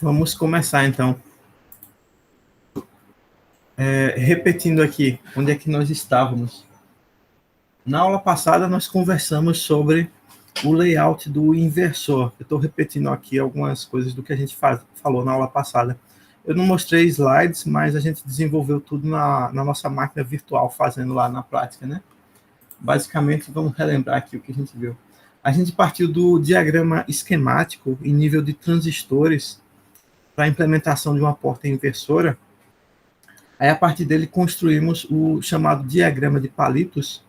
Vamos começar, então. Repetindo aqui, onde é que nós estávamos? Na aula passada, nós conversamos sobre o layout do inversor. Eu estou repetindo aqui algumas coisas do que a gente falou na aula passada. Eu não mostrei slides, mas a gente desenvolveu tudo na nossa máquina virtual, fazendo lá na prática, né? Basicamente, vamos relembrar aqui o que a gente viu. A gente partiu do diagrama esquemático em nível de transistores para a implementação de uma porta inversora. Aí, a partir dele, construímos o chamado diagrama de palitos,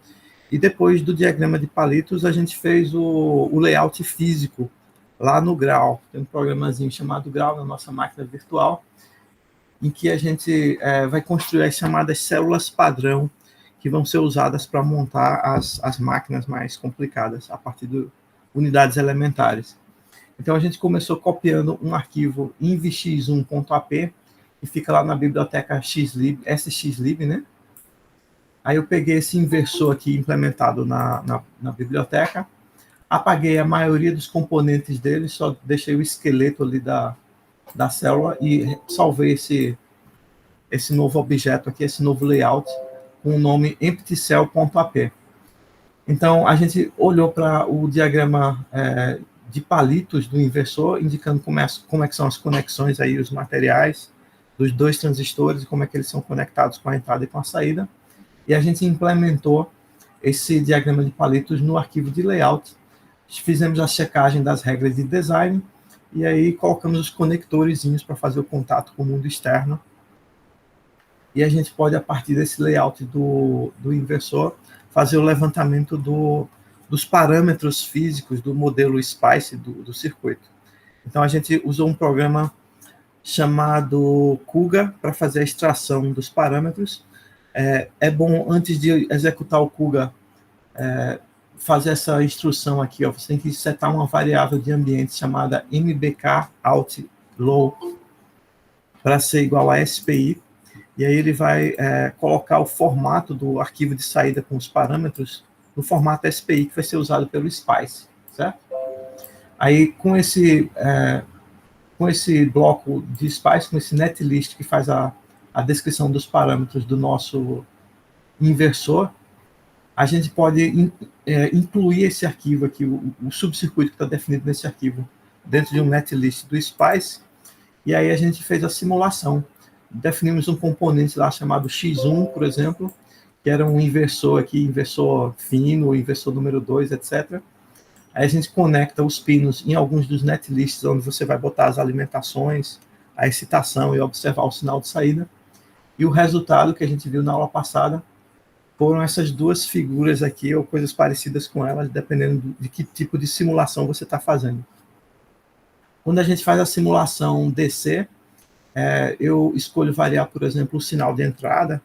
e depois do diagrama de palitos, a gente fez o layout físico, lá no Grau. Tem um programazinho chamado Grau na nossa máquina virtual, em que a gente vai construir as chamadas células padrão, que vão ser usadas para montar as máquinas mais complicadas, a partir de unidades elementares. Então, a gente começou copiando um arquivo invx1.ap, que fica lá na biblioteca xlib, sxlib, né? Aí eu peguei esse inversor aqui implementado na biblioteca, apaguei a maioria dos componentes dele, só deixei o esqueleto ali da célula e salvei esse novo objeto aqui, esse novo layout, com o nome emptycell.ap. Então, a gente olhou para o diagrama de palitos do inversor, indicando como é que são as conexões aí, os materiais dos dois transistores, e como é que eles são conectados com a entrada e com a saída. E a gente implementou esse diagrama de palitos no arquivo de layout. Fizemos a checagem das regras de design, e aí colocamos os conectores para fazer o contato com o mundo externo. E a gente pode, a partir desse layout do inversor, fazer o levantamento dos parâmetros físicos do modelo SPICE do circuito. Então, a gente usou um programa chamado Kuga para fazer a extração dos parâmetros. É bom, antes de executar o Kuga, fazer essa instrução aqui. Você tem que setar uma variável de ambiente chamada mbkout_low para ser igual a SPI. E aí ele vai colocar o formato do arquivo de saída com os parâmetros no formato SPI, que vai ser usado pelo SPICE, certo? Aí, com esse bloco de SPICE, com esse netlist que faz a descrição dos parâmetros do nosso inversor, a gente pode incluir esse arquivo aqui, o subcircuito que está definido nesse arquivo, dentro de um netlist do SPICE, e aí a gente fez a simulação. Definimos um componente lá chamado X1, por exemplo, que era um inversor aqui, inversor fino, inversor número 2, etc. Aí a gente conecta os pinos em alguns dos netlists, onde você vai botar as alimentações, a excitação e observar o sinal de saída. E o resultado que a gente viu na aula passada foram essas duas figuras aqui, ou coisas parecidas com elas, dependendo de que tipo de simulação você está fazendo. Quando a gente faz a simulação DC, eu escolho variar, por exemplo, o sinal de entrada,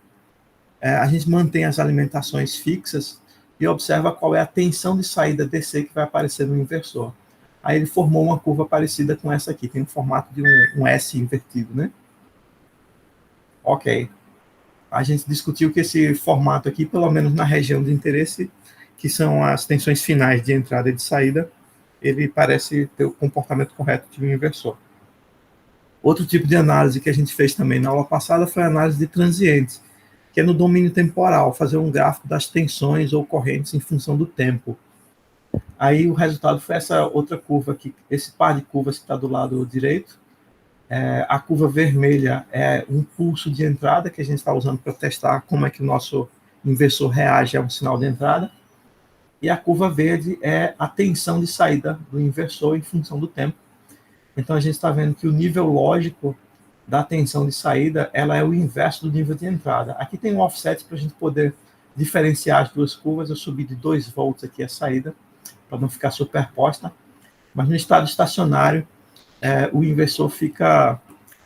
a gente mantém as alimentações fixas e observa qual é a tensão de saída DC que vai aparecer no inversor. Aí ele formou uma curva parecida com essa aqui, tem um formato de um S invertido, né? Ok. A gente discutiu que esse formato aqui, pelo menos na região de interesse, que são as tensões finais de entrada e de saída, ele parece ter o comportamento correto de um inversor. Outro tipo de análise que a gente fez também na aula passada foi a análise de transientes, que é no domínio temporal, fazer um gráfico das tensões ou correntes em função do tempo. Aí o resultado foi essa outra curva aqui, esse par de curvas que está do lado direito. A curva vermelha é um pulso de entrada que a gente está usando para testar como é que o nosso inversor reage a um sinal de entrada. E a curva verde é a tensão de saída do inversor em função do tempo. Então, a gente está vendo que o nível lógico da tensão de saída, ela é o inverso do nível de entrada. Aqui tem um offset para a gente poder diferenciar as duas curvas. Eu subi de 2 volts aqui a saída, para não ficar superposta. Mas no estado estacionário, o inversor fica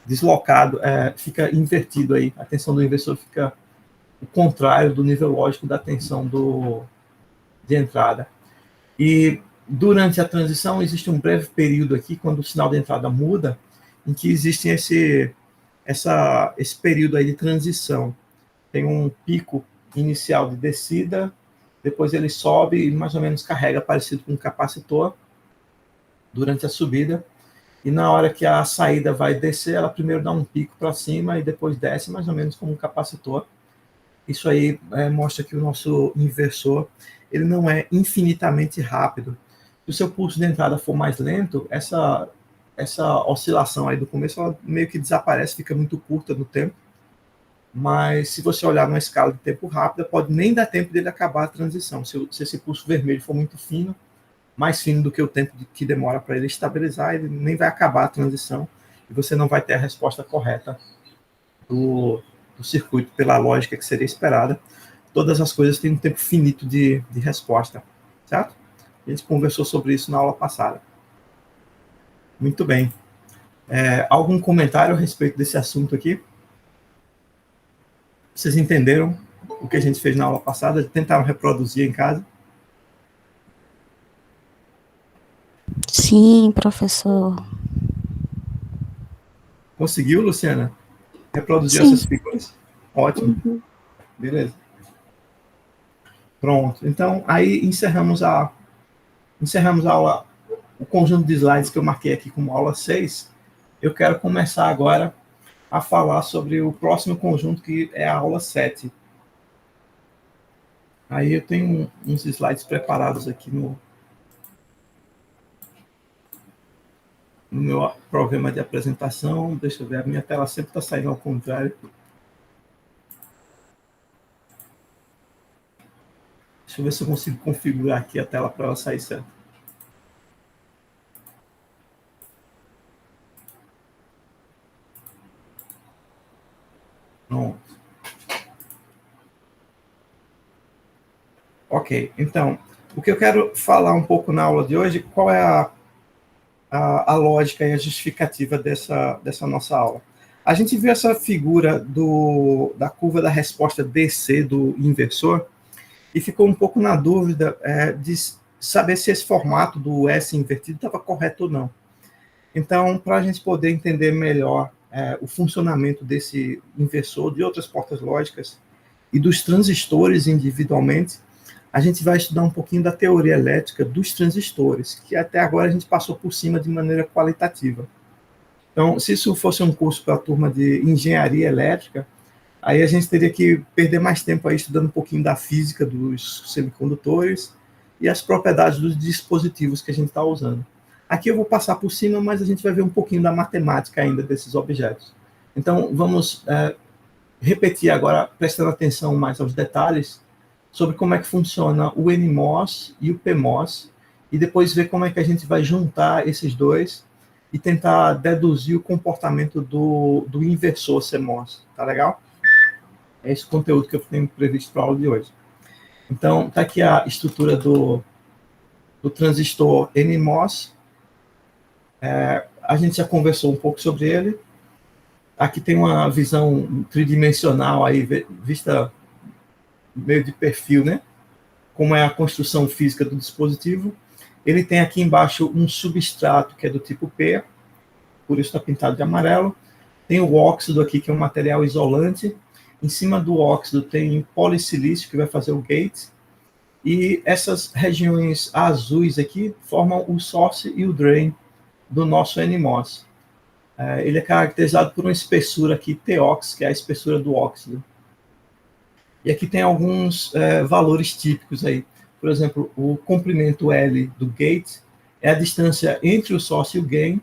deslocado, fica invertido aí. A tensão do inversor fica o contrário do nível lógico da tensão de entrada. E durante a transição, existe um breve período aqui, quando o sinal de entrada muda, em que existe esse período aí de transição. Tem um pico inicial de descida, depois ele sobe e mais ou menos carrega, parecido com um capacitor, durante a subida. e na hora que a saída vai descer, ela primeiro dá um pico para cima e depois desce, mais ou menos como um capacitor. Isso aí mostra que o nosso inversor ele não é infinitamente rápido. Se o seu pulso de entrada for mais lento, essa oscilação aí do começo ela meio que desaparece, fica muito curta no tempo. Mas se você olhar numa escala de tempo rápida, pode nem dar tempo dele acabar a transição. Se esse pulso vermelho for muito fino, mais fino do que o tempo que demora para ele estabilizar, ele nem vai acabar a transição e você não vai ter a resposta correta do circuito pela lógica que seria esperada. Todas as coisas têm um tempo finito de resposta, certo? A gente conversou sobre isso na aula passada. Muito bem. Algum comentário a respeito desse assunto aqui? Vocês entenderam o que a gente fez na aula passada? Tentaram reproduzir em casa? Sim, professor. Conseguiu, Luciana? Reproduzir Sim. essas figuras? Ótimo. Beleza. Pronto. Então, aí encerramos a aula, o conjunto de slides que eu marquei aqui como aula 6. Eu quero começar agora a falar sobre o próximo conjunto, que é a aula 7. Aí eu tenho uns slides preparados aqui no meu programa de apresentação. Deixa eu ver, a minha tela sempre está saindo ao contrário. Deixa eu ver se eu consigo configurar aqui a tela para ela sair certo. Pronto. Ok, então, o que eu quero falar um pouco na aula de hoje, qual é a lógica e a justificativa dessa nossa aula. A gente viu essa figura da curva da resposta DC do inversor e ficou um pouco na dúvida de saber se esse formato do S invertido estava correto ou não. Então, para a gente poder entender melhor o funcionamento desse inversor, de outras portas lógicas e dos transistores individualmente, a gente vai estudar um pouquinho da teoria elétrica dos transistores, que até agora a gente passou por cima de maneira qualitativa. Então, se isso fosse um curso para a turma de engenharia elétrica, aí a gente teria que perder mais tempo aí estudando um pouquinho da física dos semicondutores e as propriedades dos dispositivos que a gente está usando. Aqui eu vou passar por cima, mas a gente vai ver um pouquinho da matemática ainda desses objetos. Então, vamos repetir agora, prestando atenção mais aos detalhes, sobre como é que funciona o NMOS e o PMOS, e depois ver como é que a gente vai juntar esses dois e tentar deduzir o comportamento do inversor CMOS. Tá legal? É esse conteúdo que eu tenho previsto para a aula de hoje. Então, está aqui a estrutura do transistor NMOS. A gente já conversou um pouco sobre ele. Aqui tem uma visão tridimensional aí, vista meio de perfil, né? Como é a construção física do dispositivo. Ele tem aqui embaixo um substrato que é do tipo P, por isso está pintado de amarelo. Tem o óxido aqui, que é um material isolante. Em cima do óxido tem polissilício, que vai fazer o gate. E essas regiões azuis aqui formam o source e o drain do nosso NMOS. Ele é caracterizado por uma espessura aqui, TOX, que é a espessura do óxido. E aqui tem alguns valores típicos aí. Por exemplo, o comprimento L do gate é a distância entre o source e o gain.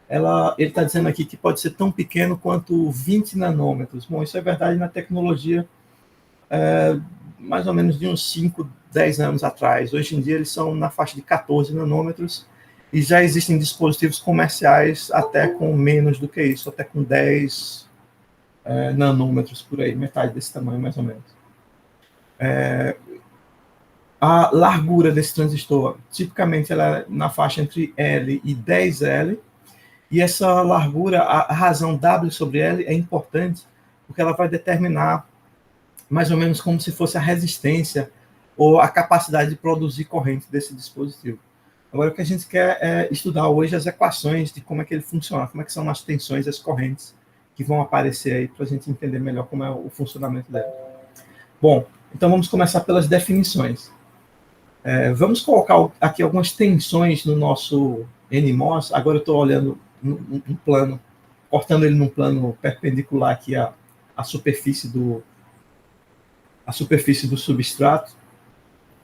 Ele está dizendo aqui que pode ser tão pequeno quanto 20 nanômetros. Bom, isso é verdade na tecnologia mais ou menos de uns 5, 10 anos atrás. Hoje em dia eles são na faixa de 14 nanômetros e já existem dispositivos comerciais até com menos do que isso, até com 10 nanômetros por aí, metade desse tamanho mais ou menos. A largura desse transistor, tipicamente ela é na faixa entre L e 10L, e essa largura, a razão W sobre L é importante, porque ela vai determinar mais ou menos como se fosse a resistência ou a capacidade de produzir corrente desse dispositivo. Agora, o que a gente quer é estudar hoje as equações de como é que ele funciona, como é que são as tensões e as correntes que vão aparecer aí para a gente entender melhor como é o funcionamento dela. Bom, então vamos começar pelas definições. Vamos colocar aqui algumas tensões no nosso NMOS. Agora eu estou olhando num plano, cortando ele num plano perpendicular aqui à superfície do substrato.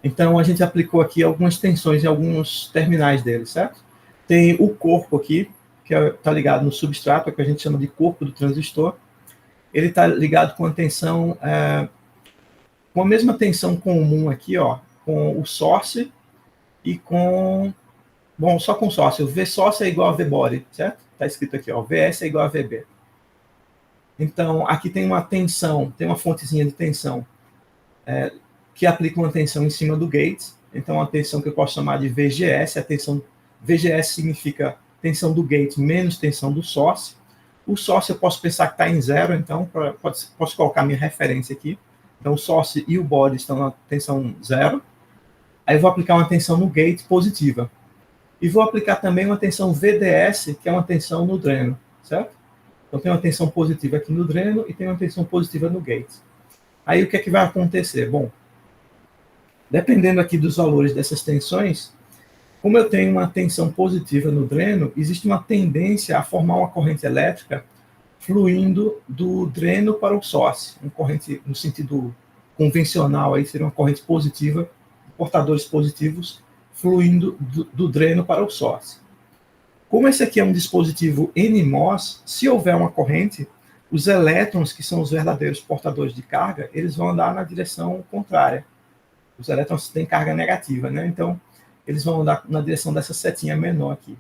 Então, a gente aplicou aqui algumas tensões em alguns terminais dele, certo? Tem o corpo aqui, que está ligado no substrato, é o que a gente chama de corpo do transistor. Ele está ligado com a tensão, com a mesma tensão comum aqui, ó, com o source e com... Bom, só com source. O V source é igual a V body, certo? Está escrito aqui, ó, VS é igual a VB. Então, aqui tem uma tensão, tem uma fontezinha de tensão, que aplica uma tensão em cima do gate. Então, uma tensão que eu posso chamar de VGS. A tensão VGS significa tensão do gate menos tensão do source. O source eu posso pensar que está em zero, então posso colocar minha referência aqui. Então, o source e o body estão na tensão zero. Aí eu vou aplicar uma tensão no gate positiva. E vou aplicar também uma tensão VDS, que é uma tensão no dreno, certo? Então, tem uma tensão positiva aqui no dreno e tem uma tensão positiva no gate. Aí, o que é que vai acontecer? Bom, dependendo aqui dos valores dessas tensões, como eu tenho uma tensão positiva no dreno, existe uma tendência a formar uma corrente elétrica fluindo do dreno para o source. Uma corrente, no sentido convencional, aí seria uma corrente positiva, portadores positivos, fluindo do dreno para o source. Como esse aqui é um dispositivo NMOS, se houver uma corrente, os elétrons, que são os verdadeiros portadores de carga, eles vão andar na direção contrária. Os elétrons têm carga negativa, né? Então, eles vão andar na direção dessa setinha menor aqui.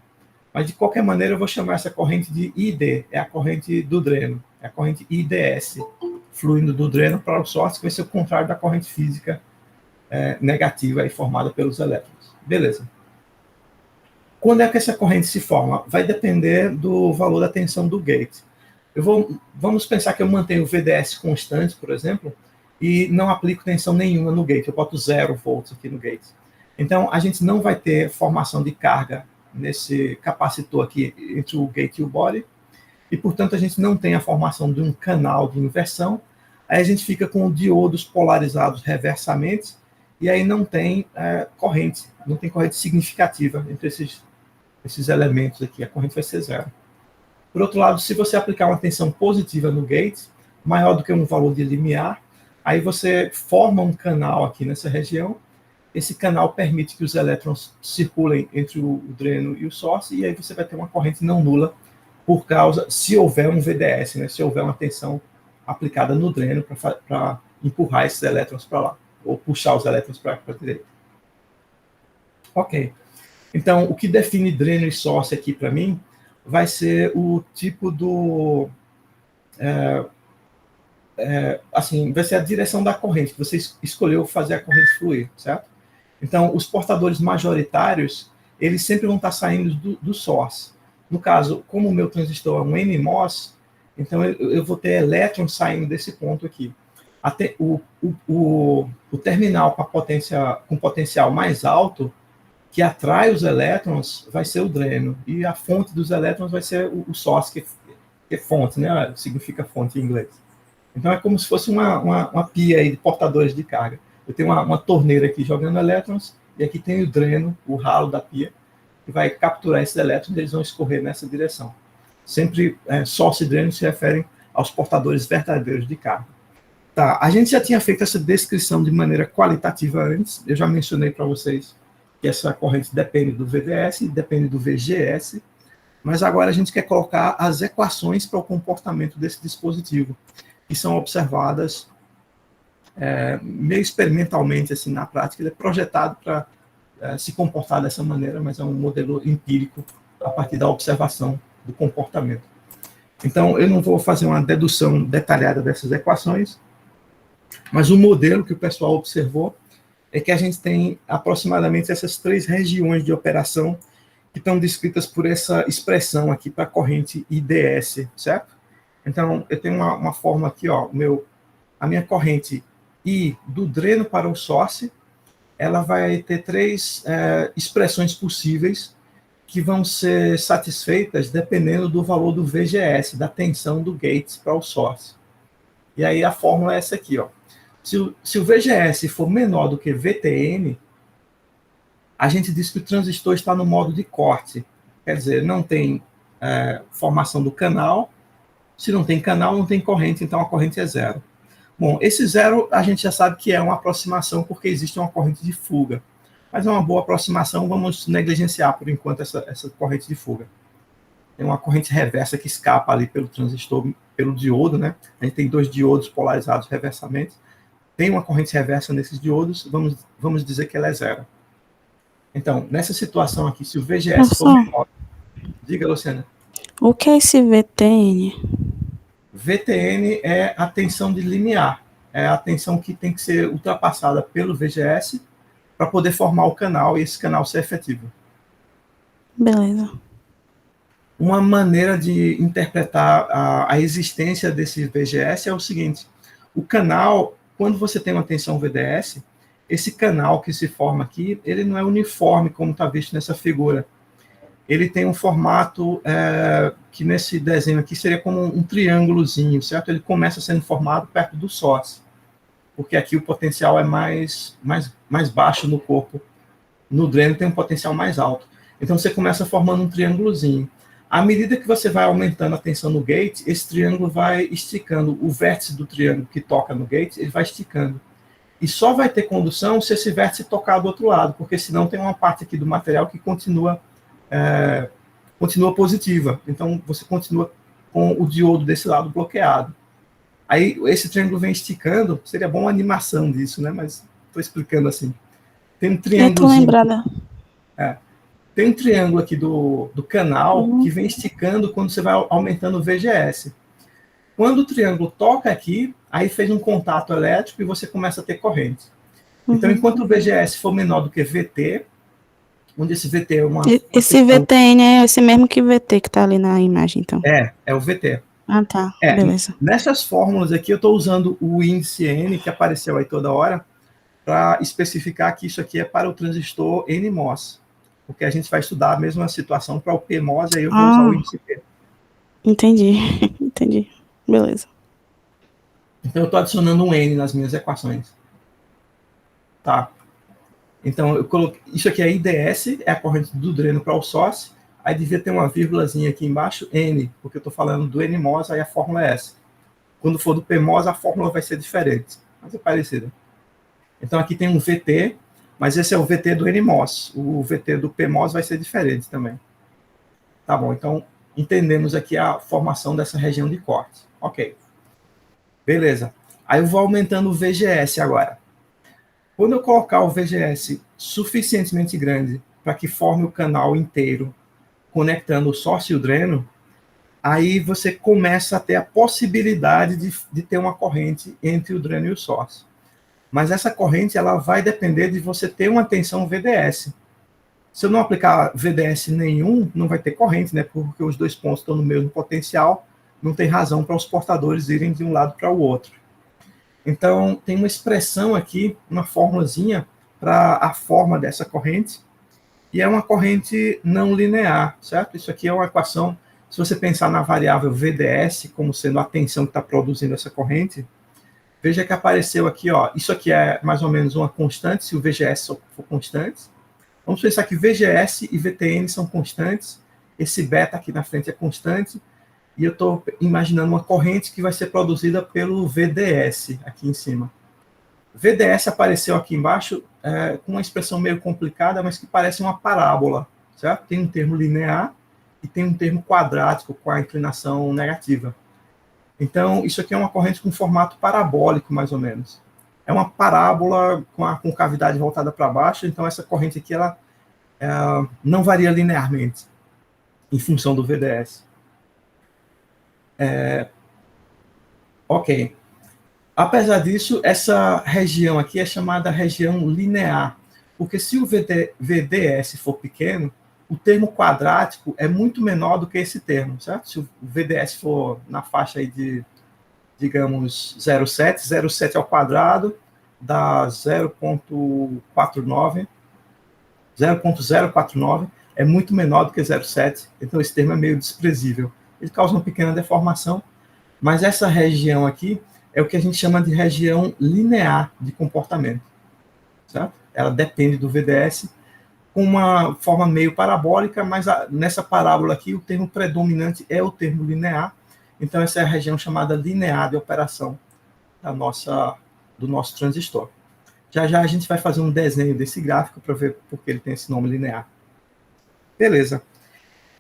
Mas, de qualquer maneira, eu vou chamar essa corrente de ID, é a corrente do dreno, é a corrente IDS, fluindo do dreno para o source, que vai ser o contrário da corrente física negativa aí, formada pelos elétrons. Beleza. Quando é que essa corrente se forma? Vai depender do valor da tensão do gate. Vamos pensar que eu mantenho o VDS constante, por exemplo, e não aplico tensão nenhuma no gate. Eu boto 0 volts aqui no gate. Então, a gente não vai ter formação de carga nesse capacitor aqui entre o gate e o body, e, portanto, a gente não tem a formação de um canal de inversão. Aí a gente fica com diodos polarizados reversamente, e aí não tem corrente, não tem corrente significativa entre esses elementos aqui. A corrente vai ser 0. Por outro lado, se você aplicar uma tensão positiva no gate, maior do que um valor de limiar, aí você forma um canal aqui nessa região. Esse canal permite que os elétrons circulem entre o dreno e o source, e aí você vai ter uma corrente não nula, por causa, se houver um VDS, né, se houver uma tensão aplicada no dreno para empurrar esses elétrons para lá, ou puxar os elétrons para a direita. Ok. Então, o que define dreno e source aqui para mim vai ser o tipo do... assim, vai ser a direção da corrente, que você escolheu fazer a corrente fluir, certo? Então, os portadores majoritários, eles sempre vão estar saindo do source. No caso, como o meu transistor é um NMOS, então eu vou ter elétrons saindo desse ponto aqui. Até o terminal com potencial mais alto, que atrai os elétrons, vai ser o dreno. E a fonte dos elétrons vai ser o source, que é fonte, né? Significa fonte em inglês. Então, é como se fosse uma pia aí de portadores de carga. Eu tenho uma torneira aqui jogando elétrons, e aqui tem o dreno, o ralo da pia, que vai capturar esses elétrons e eles vão escorrer nessa direção. Sempre, source e dreno se referem aos portadores verdadeiros de carga. Tá, a gente já tinha feito essa descrição de maneira qualitativa antes, eu já mencionei para vocês que essa corrente depende do VDS, depende do VGS, mas agora a gente quer colocar as equações para o comportamento desse dispositivo, que são observadas meio experimentalmente, assim, na prática. Ele é projetado para se comportar dessa maneira, mas é um modelo empírico a partir da observação do comportamento. Então, eu não vou fazer uma dedução detalhada dessas equações, mas o modelo que o pessoal observou é que a gente tem aproximadamente essas 3 regiões de operação que estão descritas por essa expressão aqui para a corrente IDS, certo? Então, eu tenho uma forma aqui, ó, a minha corrente I do dreno para o source, ela vai ter 3 expressões possíveis que vão ser satisfeitas dependendo do valor do VGS, da tensão do gate para o source. E aí a fórmula é essa aqui, ó. Se o VGS for menor do que VTN, a gente diz que o transistor está no modo de corte. Quer dizer, não tem formação do canal. Se não tem canal, não tem corrente, então a corrente é zero. Bom, esse zero a gente já sabe que é uma aproximação porque existe uma corrente de fuga. Mas é uma boa aproximação, vamos negligenciar por enquanto essa corrente de fuga. Tem uma corrente reversa que escapa ali pelo transistor, pelo diodo, né? A gente tem 2 diodos polarizados reversamente. Tem uma corrente reversa nesses diodos, vamos dizer que ela é zero. Então, nessa situação aqui, se o VGS for menor... Diga, Luciana. O que é esse VTN? VTN é a tensão de limiar. É a tensão que tem que ser ultrapassada pelo VGS para poder formar o canal e esse canal ser efetivo. Beleza. Uma maneira de interpretar a existência desse VGS é o seguinte: o canal, quando você tem uma tensão VDS, esse canal que se forma aqui, ele não é uniforme como está visto nessa figura. Ele tem um formato que nesse desenho aqui seria como um triângulozinho, certo? Ele começa sendo formado perto do sócio, porque aqui o potencial é mais baixo no corpo. No dreno tem um potencial mais alto. Então você começa formando um triângulozinho. À medida que você vai aumentando a tensão no gate, esse triângulo vai esticando. O vértice do triângulo que toca no gate, ele vai esticando. E só vai ter condução se esse vértice tocar do outro lado, porque senão tem uma parte aqui do material que continua positiva. Então você continua com o diodo desse lado bloqueado. Aí esse triângulo vem esticando, seria bom uma animação disso, né? Mas estou explicando assim. Tem um triângulo. Eu tô lembrada. Tem um triângulo aqui do canal que vem esticando quando você vai aumentando o VGS. Quando o triângulo toca aqui, aí fez um contato elétrico e você começa a ter corrente. Então, enquanto o VGS for menor do que VT, onde esse VT é uma... Esse VTN é esse mesmo que VT que está ali na imagem, então? É o VT. Ah, tá. Beleza. Nessas fórmulas aqui, eu estou usando o índice N, que apareceu aí toda hora, para especificar que isso aqui é para o transistor NMOS. Porque a gente vai estudar a mesma situação para o PMOS, aí eu vou usar o índice P. Entendi. Entendi. Beleza. Então, eu estou adicionando um N nas minhas equações. Tá. Então, eu coloquei... Isso aqui é IDS, é a corrente do dreno para o source. Aí devia ter uma vírgulazinha aqui embaixo, N, porque eu estou falando do NMOS, aí a fórmula é essa. Quando for do PMOS, a fórmula vai ser diferente, mas é parecida. Então, aqui tem um VT, mas esse é o VT do NMOS. O VT do PMOS vai ser diferente também. Tá bom, então entendemos aqui a formação dessa região de corte. Ok. Beleza. Aí eu vou aumentando o VGS agora. Quando eu colocar o VGS suficientemente grande para que forme o canal inteiro, conectando o source e o dreno, aí você começa a ter a possibilidade de ter uma corrente entre o dreno e o source. Mas essa corrente ela vai depender de você ter uma tensão VDS. Se eu não aplicar VDS nenhum, não vai ter corrente, né? Porque os dois pontos estão no mesmo potencial, não tem razão para os portadores irem de um lado para o outro. Então, tem uma expressão aqui, uma formulazinha para a forma dessa corrente, e é uma corrente não linear, certo? Isso aqui é uma equação, se você pensar na variável VDS como sendo a tensão que está produzindo essa corrente, veja que apareceu aqui, ó, isso aqui é mais ou menos uma constante, se o VGS for constante. Vamos pensar que VGS e VTN são constantes, esse beta aqui na frente é constante, e eu estou imaginando uma corrente que vai ser produzida pelo VDS aqui em cima. VDS apareceu aqui embaixo com uma expressão meio complicada, mas que parece uma parábola, certo? Tem um termo linear e tem um termo quadrático com a inclinação negativa. Então, isso aqui é uma corrente com formato parabólico, mais ou menos. É uma parábola com cavidade voltada para baixo, então essa corrente aqui ela não varia linearmente em função do VDS. Ok. Apesar disso, essa região aqui é chamada região linear, porque se o VDS for pequeno, o termo quadrático é muito menor do que esse termo, certo? Se o VDS for na faixa aí de, digamos, 0,7 ao quadrado, dá 0,049, é muito menor do que 0,7, então esse termo é meio desprezível. Ele causa uma pequena deformação, mas essa região aqui é o que a gente chama de região linear de comportamento, certo? Ela depende do VDS, com uma forma meio parabólica, mas nessa parábola aqui o termo predominante é o termo linear. Então essa é a região chamada linear de operação do nosso transistor. Já já a gente vai fazer um desenho desse gráfico para ver por que ele tem esse nome linear. Beleza.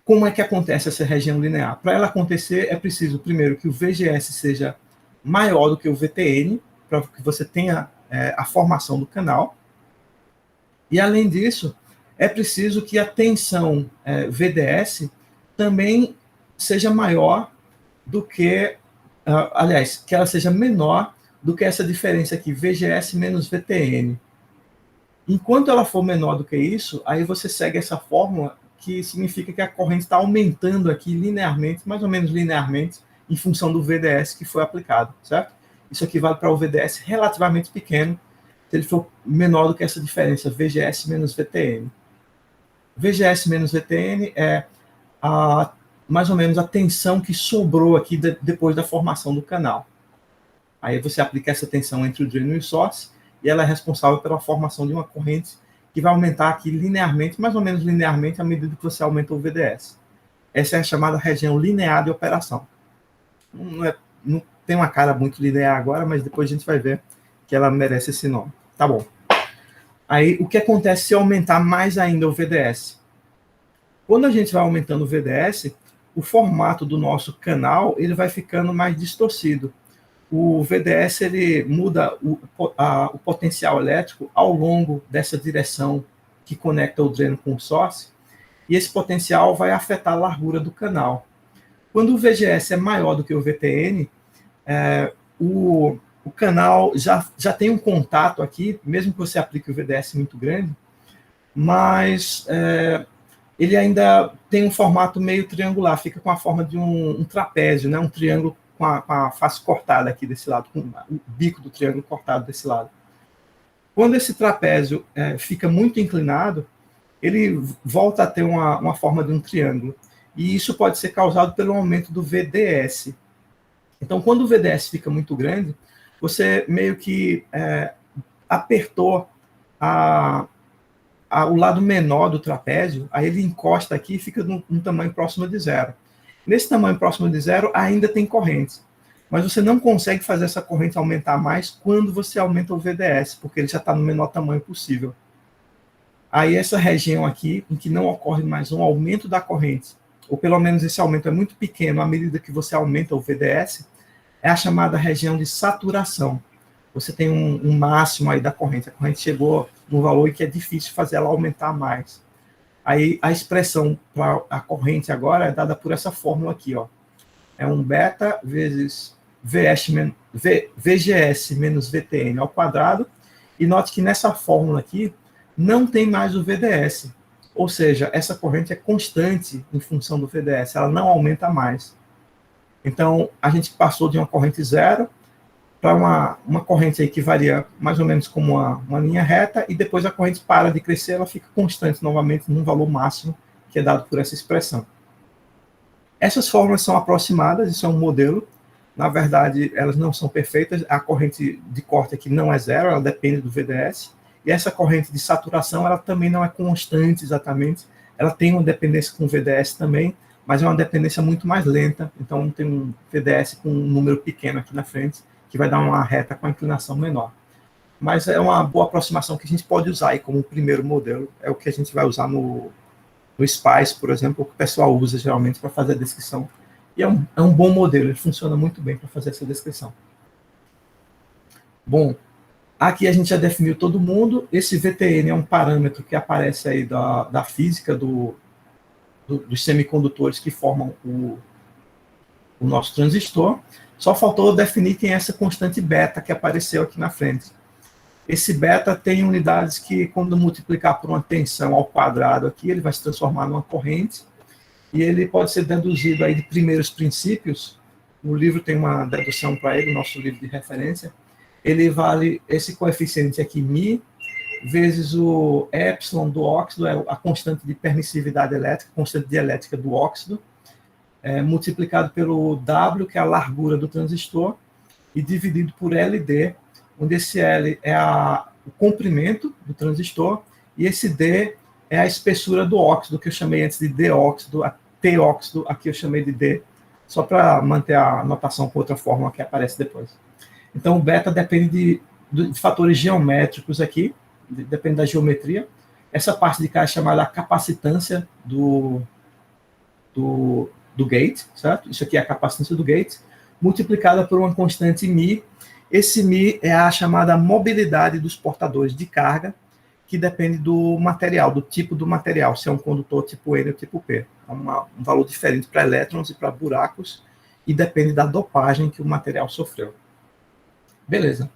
Como é que acontece essa região linear? Para ela acontecer, é preciso, primeiro, que o VGS seja maior do que o VTN, para que você tenha a formação do canal. E, além disso, é preciso que a tensão VDS também seja maior do que, aliás, que ela seja menor do que essa diferença aqui, VGS menos VTN. Enquanto ela for menor do que isso, aí você segue essa fórmula, que significa que a corrente está aumentando aqui linearmente, mais ou menos linearmente, em função do VDS que foi aplicado, certo? Isso aqui vale para o VDS relativamente pequeno, se ele for menor do que essa diferença, VGS menos VTN. VGS menos VTN é mais ou menos a tensão que sobrou aqui depois da formação do canal. Aí você aplica essa tensão entre o dreno e o source, e ela é responsável pela formação de uma corrente que vai aumentar aqui linearmente, mais ou menos linearmente, à medida que você aumenta o VDS. Essa é a chamada região linear de operação. Não tem uma cara muito linear agora, mas depois a gente vai ver que ela merece esse nome. Tá bom. Aí, o que acontece se aumentar mais ainda o VDS? Quando a gente vai aumentando o VDS, o formato do nosso canal ele vai ficando mais distorcido. O VDS ele muda o potencial elétrico ao longo dessa direção que conecta o dreno com o source, e esse potencial vai afetar a largura do canal. Quando o VGS é maior do que o VTN, o canal já tem um contato aqui, mesmo que você aplique o VDS muito grande, mas ele ainda tem um formato meio triangular, fica com a forma de um trapézio, né? Um triângulo com a face cortada aqui desse lado, com o bico do triângulo cortado desse lado. Quando esse trapézio fica muito inclinado, ele volta a ter uma forma de um triângulo. E isso pode ser causado pelo aumento do VDS. Então, quando o VDS fica muito grande, você meio que apertou o lado menor do trapézio, aí ele encosta aqui e fica num tamanho próximo de zero. Nesse tamanho próximo de zero, ainda tem corrente. Mas você não consegue fazer essa corrente aumentar mais quando você aumenta o VDS, porque ele já está no menor tamanho possível. Aí essa região aqui, em que não ocorre mais um aumento da corrente, ou pelo menos esse aumento é muito pequeno à medida que você aumenta o VDS, é a chamada região de saturação. Você tem um máximo aí da corrente. A corrente chegou num valor em que é difícil fazer ela aumentar mais. Aí a expressão para a corrente agora é dada por essa fórmula aqui, ó. É um beta vezes VGS menos VTN ao quadrado. E note que nessa fórmula aqui não tem mais o VDS. Ou seja, essa corrente é constante em função do VDS, ela não aumenta mais. Então, a gente passou de uma corrente zero para uma corrente aí que varia mais ou menos como uma linha reta, e depois a corrente para de crescer, ela fica constante novamente num valor máximo, que é dado por essa expressão. Essas fórmulas são aproximadas, isso é um modelo. Na verdade, elas não são perfeitas. A corrente de corte aqui não é zero, ela depende do VDS. E essa corrente de saturação, ela também não é constante exatamente. Ela tem uma dependência com o VDS também, mas é uma dependência muito mais lenta. Então, tem um VDS com um número pequeno aqui na frente, que vai dar uma reta com a inclinação menor. Mas é uma boa aproximação que a gente pode usar aí como primeiro modelo. É o que a gente vai usar no SPICE, por exemplo, que o pessoal usa geralmente para fazer a descrição. E é um bom modelo, ele funciona muito bem para fazer essa descrição. Bom, aqui a gente já definiu todo mundo. Esse VTN é um parâmetro que aparece aí da física dos semicondutores que formam o nosso transistor. Só faltou definir quem é essa constante beta que apareceu aqui na frente. Esse beta tem unidades que, quando multiplicar por uma tensão ao quadrado aqui, ele vai se transformar numa corrente, e ele pode ser deduzido aí de primeiros princípios. O livro tem uma dedução para ele, o nosso livro de referência. Ele vale esse coeficiente aqui, μ, vezes o epsilon do óxido, é a constante de permissividade elétrica, constante dielétrica do óxido, multiplicado pelo W, que é a largura do transistor, e dividido por LD, onde esse L é o comprimento do transistor, e esse D é a espessura do óxido, que eu chamei antes de D-óxido, a T-óxido, aqui eu chamei de D, só para manter a notação com outra fórmula que aparece depois. Então, o beta depende de fatores geométricos aqui, depende da geometria. Essa parte de cá é chamada capacitância do gate, certo? Isso aqui é a capacitância do gate, multiplicada por uma constante μ. Esse μ é a chamada mobilidade dos portadores de carga, que depende do material, do tipo do material, se é um condutor tipo N ou tipo P. É um valor diferente para elétrons e para buracos, e depende da dopagem que o material sofreu. Beleza.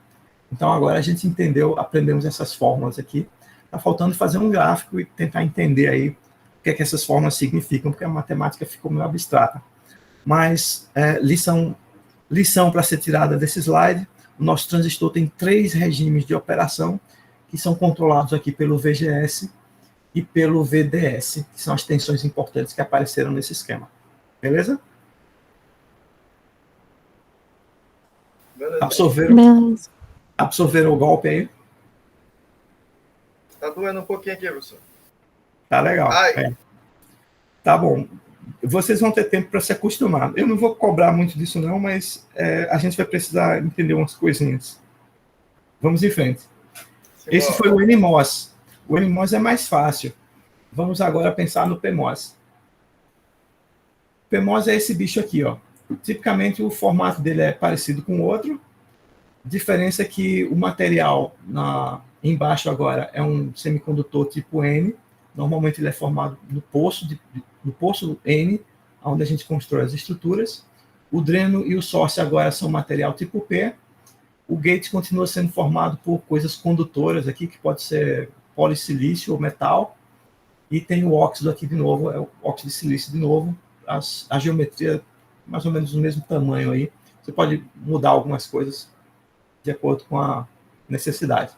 Então, agora a gente entendeu, aprendemos essas fórmulas aqui. Está faltando fazer um gráfico e tentar entender aí o que é que essas fórmulas significam, porque a matemática ficou meio abstrata. Mas, lição para ser tirada desse slide, o nosso transistor tem 3 regimes de operação, que são controlados aqui pelo VGS e pelo VDS, que são as tensões importantes que apareceram nesse esquema. Beleza? Beleza. Absorveram o golpe aí? Tá doendo um pouquinho aqui, professor. Tá legal. Tá bom. Vocês vão ter tempo para se acostumar. Eu não vou cobrar muito disso não, mas a gente vai precisar entender umas coisinhas. Vamos em frente. Esse foi o NMOS. O NMOS é mais fácil. Vamos agora pensar no PMOS. O PMOS é esse bicho aqui, ó. Tipicamente o formato dele é parecido com o outro. A diferença é que o material embaixo agora é um semicondutor tipo N. Normalmente ele é formado no poço N, onde a gente constrói as estruturas. O dreno e o source agora são material tipo P. O gate continua sendo formado por coisas condutoras aqui, que pode ser polissilício ou metal. E tem o óxido aqui de novo, é o óxido de silício de novo. A geometria mais ou menos do mesmo tamanho aí. Você pode mudar algumas coisas de acordo com a necessidade.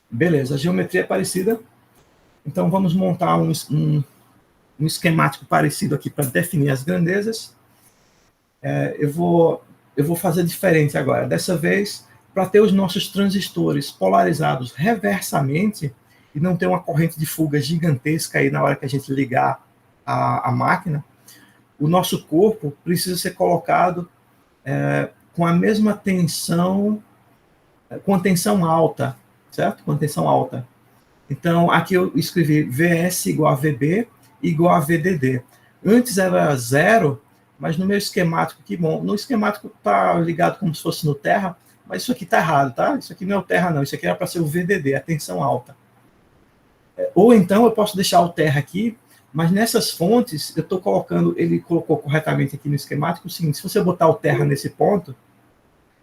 Beleza, a geometria é parecida. Então, vamos montar um esquemático parecido aqui para definir as grandezas. Eu vou fazer diferente agora. Dessa vez, para ter os nossos transistores polarizados reversamente e não ter uma corrente de fuga gigantesca aí na hora que a gente ligar a máquina, o nosso corpo precisa ser colocado com a mesma tensão, com a tensão alta, certo? Com a tensão alta. Então, aqui eu escrevi VS igual a VB igual a VDD. Antes era 0, mas no meu esquemático aqui, bom, no esquemático está ligado como se fosse no terra, mas isso aqui está errado, tá? Isso aqui não é o terra, não. Isso aqui era para ser o VDD, a tensão alta. Ou então eu posso deixar o terra aqui, mas nessas fontes, eu estou colocando, ele colocou corretamente aqui no esquemático o seguinte: se você botar o terra nesse ponto,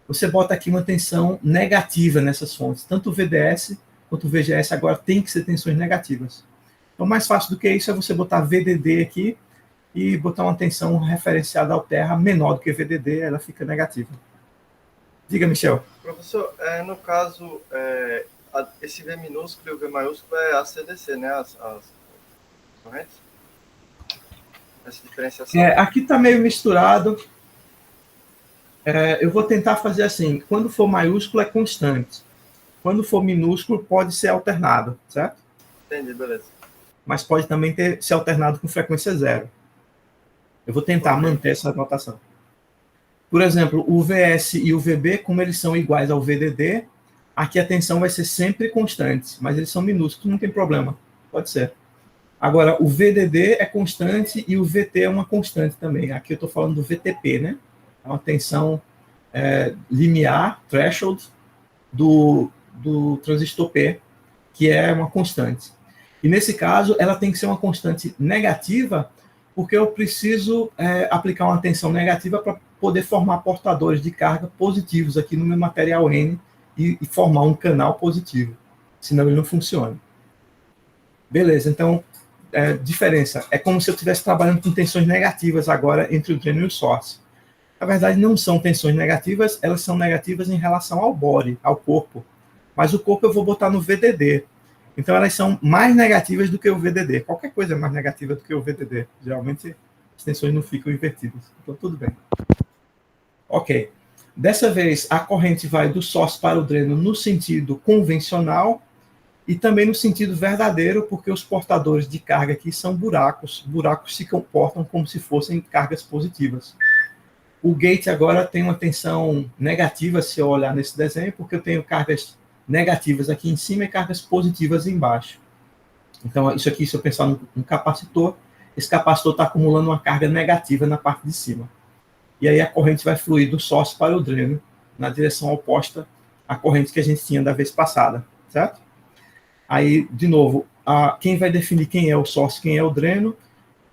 você bota aqui uma tensão negativa nessas fontes. Tanto o VDS quanto o VGS agora tem que ser tensões negativas. Então, mais fácil do que isso é você botar VDD aqui e botar uma tensão referenciada ao terra menor do que VDD, ela fica negativa. Diga, Michel. Professor, no caso, esse V minúsculo e o V maiúsculo é ACDC, né? As correntes? Essa diferenciação. Aqui está meio misturado. Eu vou tentar fazer assim: quando for maiúsculo é constante, quando for minúsculo pode ser alternado, certo? Entendi, beleza. Mas pode também ser alternado com frequência 0. Eu vou tentar manter essa notação. Por exemplo, o VS e o VB, como eles são iguais ao VDD, aqui a tensão vai ser sempre constante, mas eles são minúsculos, não tem problema, pode ser. Agora, o VDD é constante e o VT é uma constante também. Aqui eu estou falando do VTP, né? É uma tensão limiar, threshold, do transistor P, que é uma constante. E nesse caso, ela tem que ser uma constante negativa, porque eu preciso aplicar uma tensão negativa para poder formar portadores de carga positivos aqui no meu material N e formar um canal positivo. Senão ele não funciona. Beleza, então, diferença. É como se eu estivesse trabalhando com tensões negativas agora entre o dreno e o source. Na verdade, não são tensões negativas, elas são negativas em relação ao body, ao corpo. Mas o corpo eu vou botar no VDD. Então, elas são mais negativas do que o VDD. Qualquer coisa é mais negativa do que o VDD. Geralmente, as tensões não ficam invertidas. Então, tudo bem. Ok. Dessa vez, a corrente vai do source para o dreno no sentido convencional e também no sentido verdadeiro, porque os portadores de carga aqui são buracos. Buracos se comportam como se fossem cargas positivas. O gate agora tem uma tensão negativa, se eu olhar nesse desenho, porque eu tenho cargas negativas aqui em cima e cargas positivas embaixo. Então, isso aqui, se eu pensar num capacitor, esse capacitor está acumulando uma carga negativa na parte de cima. E aí a corrente vai fluir do source para o dreno, na direção oposta à corrente que a gente tinha da vez passada, certo? Aí, de novo, quem vai definir quem é o source, quem é o dreno,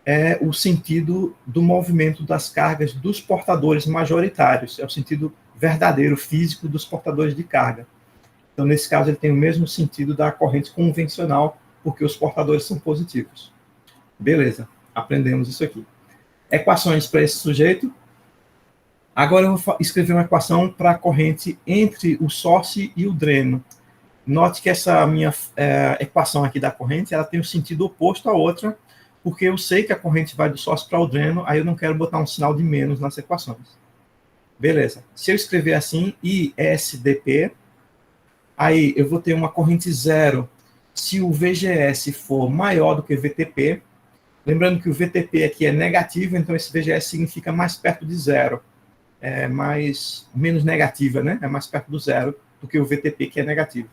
é o sentido do movimento das cargas dos portadores majoritários, é o sentido verdadeiro, físico dos portadores de carga. Então, nesse caso, ele tem o mesmo sentido da corrente convencional, porque os portadores são positivos. Beleza, aprendemos isso aqui. Equações para esse sujeito. Agora eu vou escrever uma equação para a corrente entre o source e o dreno. Note que essa minha equação aqui da corrente, ela tem um sentido oposto à outra, porque eu sei que a corrente vai do source para o dreno, aí eu não quero botar um sinal de menos nas equações. Beleza. Se eu escrever assim, ISDP, aí eu vou ter uma corrente zero se o VGS for maior do que VTP. Lembrando que o VTP aqui é negativo, então esse VGS significa mais perto de zero. É menos negativa, né? É mais perto do zero do que o VTP, que é negativo.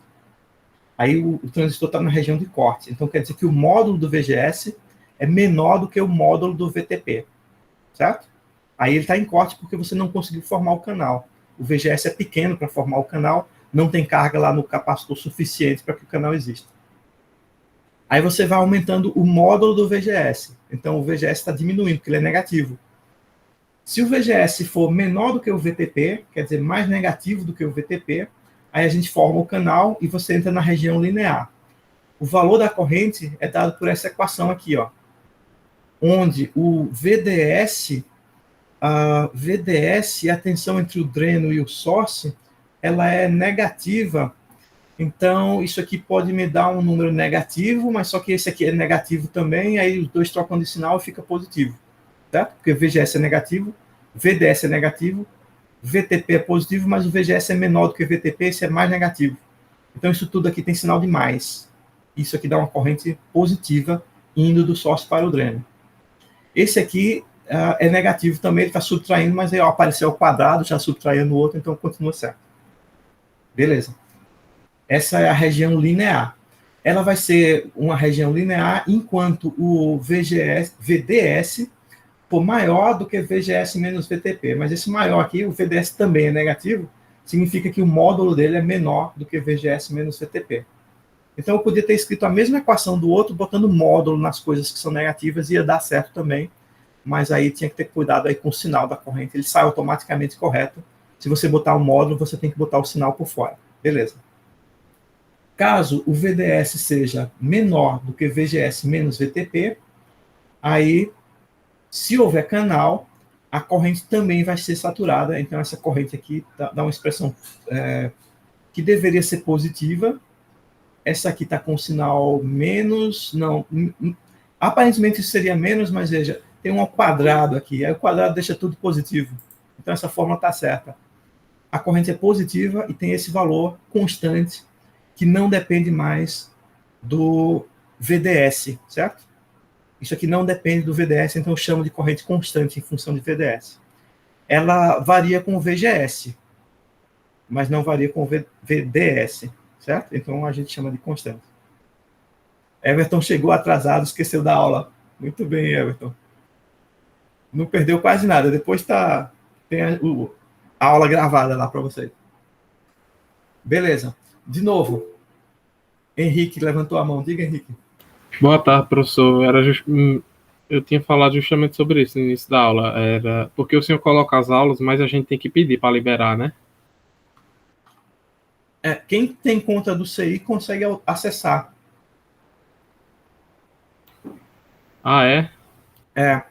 Aí o transistor está na região de corte. Então quer dizer que o módulo do VGS é menor do que o módulo do VTP, certo? Aí ele está em corte porque você não conseguiu formar o canal. O VGS é pequeno para formar o canal, não tem carga lá no capacitor suficiente para que o canal exista. Aí você vai aumentando o módulo do VGS. Então o VGS está diminuindo, porque ele é negativo. Se o VGS for menor do que o VTP, quer dizer, mais negativo do que o VTP, aí a gente forma o canal e você entra na região linear. O valor da corrente é dado por essa equação aqui, ó, onde o VDS, a tensão entre o dreno e o source, ela é negativa. Então, isso aqui pode me dar um número negativo, mas só que esse aqui é negativo também, aí os dois trocam de sinal e fica positivo. Certo? Porque o VGS é negativo, VDS é negativo, VTP é positivo, mas o VGS é menor do que o VTP, esse é mais negativo. Então, isso tudo aqui tem sinal de mais. Isso aqui dá uma corrente positiva indo do source para o dreno. Esse aqui é negativo também, ele está subtraindo, mas aí ó, apareceu o quadrado, já subtraiu no outro, então continua certo. Beleza. Essa é a região linear. Ela vai ser uma região linear enquanto o VDS for maior do que VGS menos VTP. Mas esse maior aqui, o VDS também é negativo, significa que o módulo dele é menor do que VGS menos VTP. Então eu podia ter escrito a mesma equação do outro, botando módulo nas coisas que são negativas, ia dar certo também, mas aí tinha que ter cuidado aí com o sinal da corrente, ele sai automaticamente correto. Se você botar o módulo, você tem que botar o sinal por fora. Beleza. Caso o VDS seja menor do que VGS menos VTP, aí, se houver canal, a corrente também vai ser saturada. Então, essa corrente aqui dá uma expressão que deveria ser positiva. Essa aqui está com o sinal menos, não, aparentemente isso seria menos, mas veja, tem um quadrado aqui, aí o quadrado deixa tudo positivo. Então, essa fórmula está certa. A corrente é positiva e tem esse valor constante, que não depende mais do VDS, certo? Isso aqui não depende do VDS, então eu chamo de corrente constante em função de VDS. Ela varia com o VGS, mas não varia com o VDS, certo? Então a gente chama de constante. Everton chegou atrasado, esqueceu da aula. Muito bem, Everton. Não perdeu quase nada. Depois tem a aula gravada lá para vocês. Beleza. De novo, Henrique levantou a mão. Diga, Henrique. Boa tarde, professor. Eu tinha falado justamente sobre isso no início da aula. Era porque o senhor coloca as aulas, mas a gente tem que pedir para liberar, né? Quem tem conta do CI consegue acessar. Ah, é? É.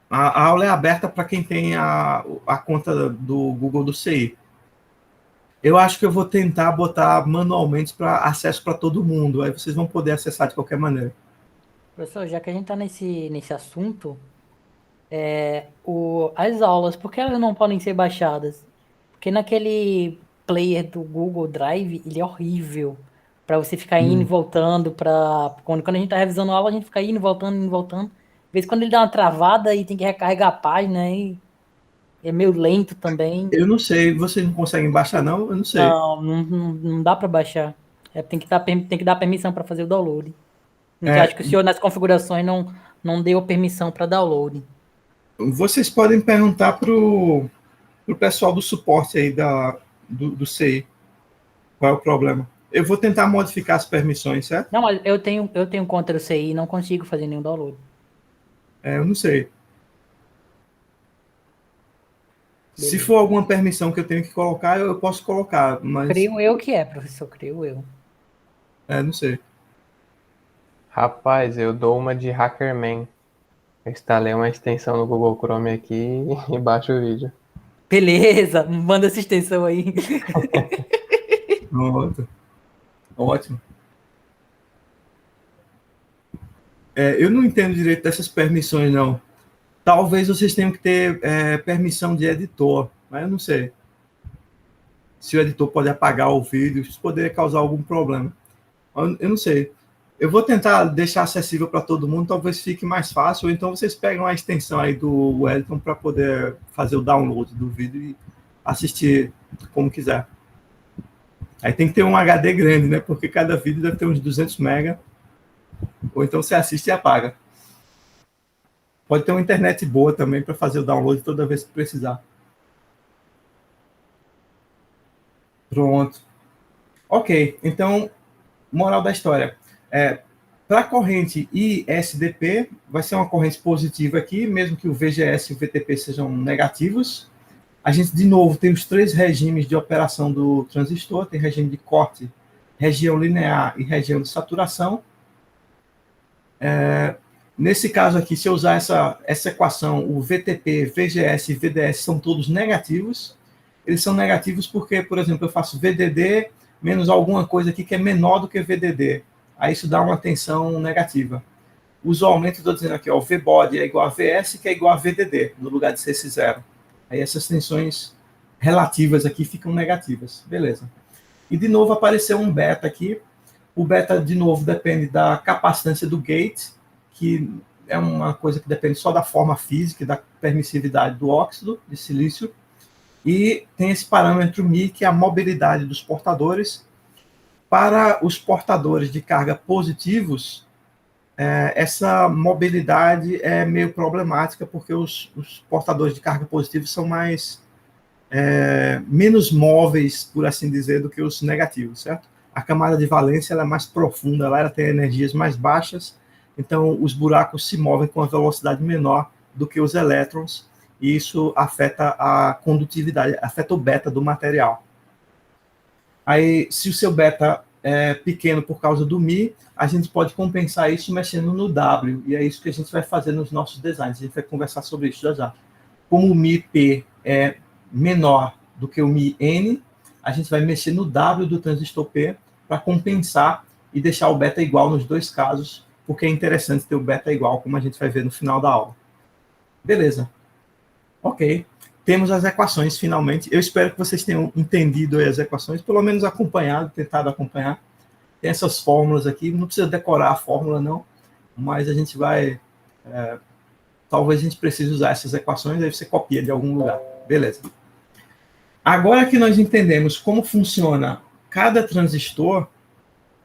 A aula é aberta para quem tem a conta do Google do CI. Eu acho que eu vou tentar botar manualmente para acesso para todo mundo. Aí vocês vão poder acessar de qualquer maneira. Professor, já que a gente está nesse assunto, as aulas, por que elas não podem ser baixadas? Porque player do Google Drive, ele é horrível. Pra você ficar indo e voltando quando a gente tá revisando a aula, a gente fica indo e voltando. Às vezes quando ele dá uma travada e tem que recarregar a página, e é meio lento também. Eu não sei, vocês não conseguem baixar, não? Eu não sei. Não dá pra baixar. Tem que dar permissão pra fazer o download. Então, É, acho que o senhor nas configurações não deu permissão para download. vocês podem perguntar pro pessoal do suporte aí do CI qual é o problema. Eu vou tentar modificar as permissões, certo? Não, mas eu tenho contra o CI e não consigo fazer nenhum download. Eu não sei. Se Beleza. for alguma permissão que eu tenho que colocar, eu posso colocar, mas Creio eu que é, professor, creio eu. não sei. Rapaz, eu dou uma de Hackerman. Eu instalei uma extensão no Google Chrome aqui e baixo o vídeo. Beleza, manda essa extensão aí. Pronto. Ótimo. Eu não entendo direito dessas permissões, não. Talvez vocês tenham que ter permissão de editor, mas eu não sei. Se o editor pode apagar o vídeo, isso poderia causar algum problema. Eu não sei. Eu vou tentar deixar acessível para todo mundo, talvez fique mais fácil, ou então vocês pegam a extensão aí do Wellington para poder fazer o download do vídeo e assistir como quiser. Aí tem que ter um HD grande, né? Porque cada vídeo deve ter uns 200 MB. Ou então você assiste e apaga. Pode ter uma internet boa também para fazer o download toda vez que precisar. Pronto. Ok, então, moral da história. Para a corrente ISDP, vai ser uma corrente positiva aqui, mesmo que o VGS e o VTP sejam negativos. A gente, de novo, tem os 3 regimes de operação do transistor. Tem regime de corte, região linear e região de saturação. Nesse caso aqui, se eu usar essa equação, o VTP, VGS e VDS são todos negativos. Eles são negativos porque, por exemplo, eu faço VDD menos alguma coisa aqui que é menor do que VDD. Aí isso dá uma tensão negativa. Usualmente, estou dizendo aqui, ó, o VBOD é igual a VS, que é igual a VDD, no lugar de ser esse zero. Aí essas tensões relativas aqui ficam negativas. Beleza. E, de novo, apareceu um beta aqui. O beta, de novo, depende da capacitância do gate, que é uma coisa que depende só da forma física e da permissividade do óxido de silício. E tem esse parâmetro μ, que é a mobilidade dos portadores. Para os portadores de carga positivos, essa mobilidade é meio problemática, porque os portadores de carga positivos são menos móveis, por assim dizer, do que os negativos, certo? A camada de valência ela é mais profunda, ela tem energias mais baixas, então os buracos se movem com uma velocidade menor do que os elétrons, e isso afeta a condutividade, afeta o beta do material. Aí, se o seu beta é pequeno por causa do μ, a gente pode compensar isso mexendo no W, e é isso que a gente vai fazer nos nossos designs. A gente vai conversar sobre isso já já. Como o μp é menor do que o μn, a gente vai mexer no W do transistor P para compensar e deixar o beta igual nos dois casos, porque é interessante ter o beta igual, como a gente vai ver no final da aula. Beleza. Ok. Temos as equações, finalmente. Eu espero que vocês tenham entendido as equações, pelo menos acompanhado, tentado acompanhar. Tem essas fórmulas aqui, não precisa decorar a fórmula, não, mas a gente vai... talvez a gente precise usar essas equações, aí você copia de algum lugar. Beleza. Agora que nós entendemos como funciona cada transistor,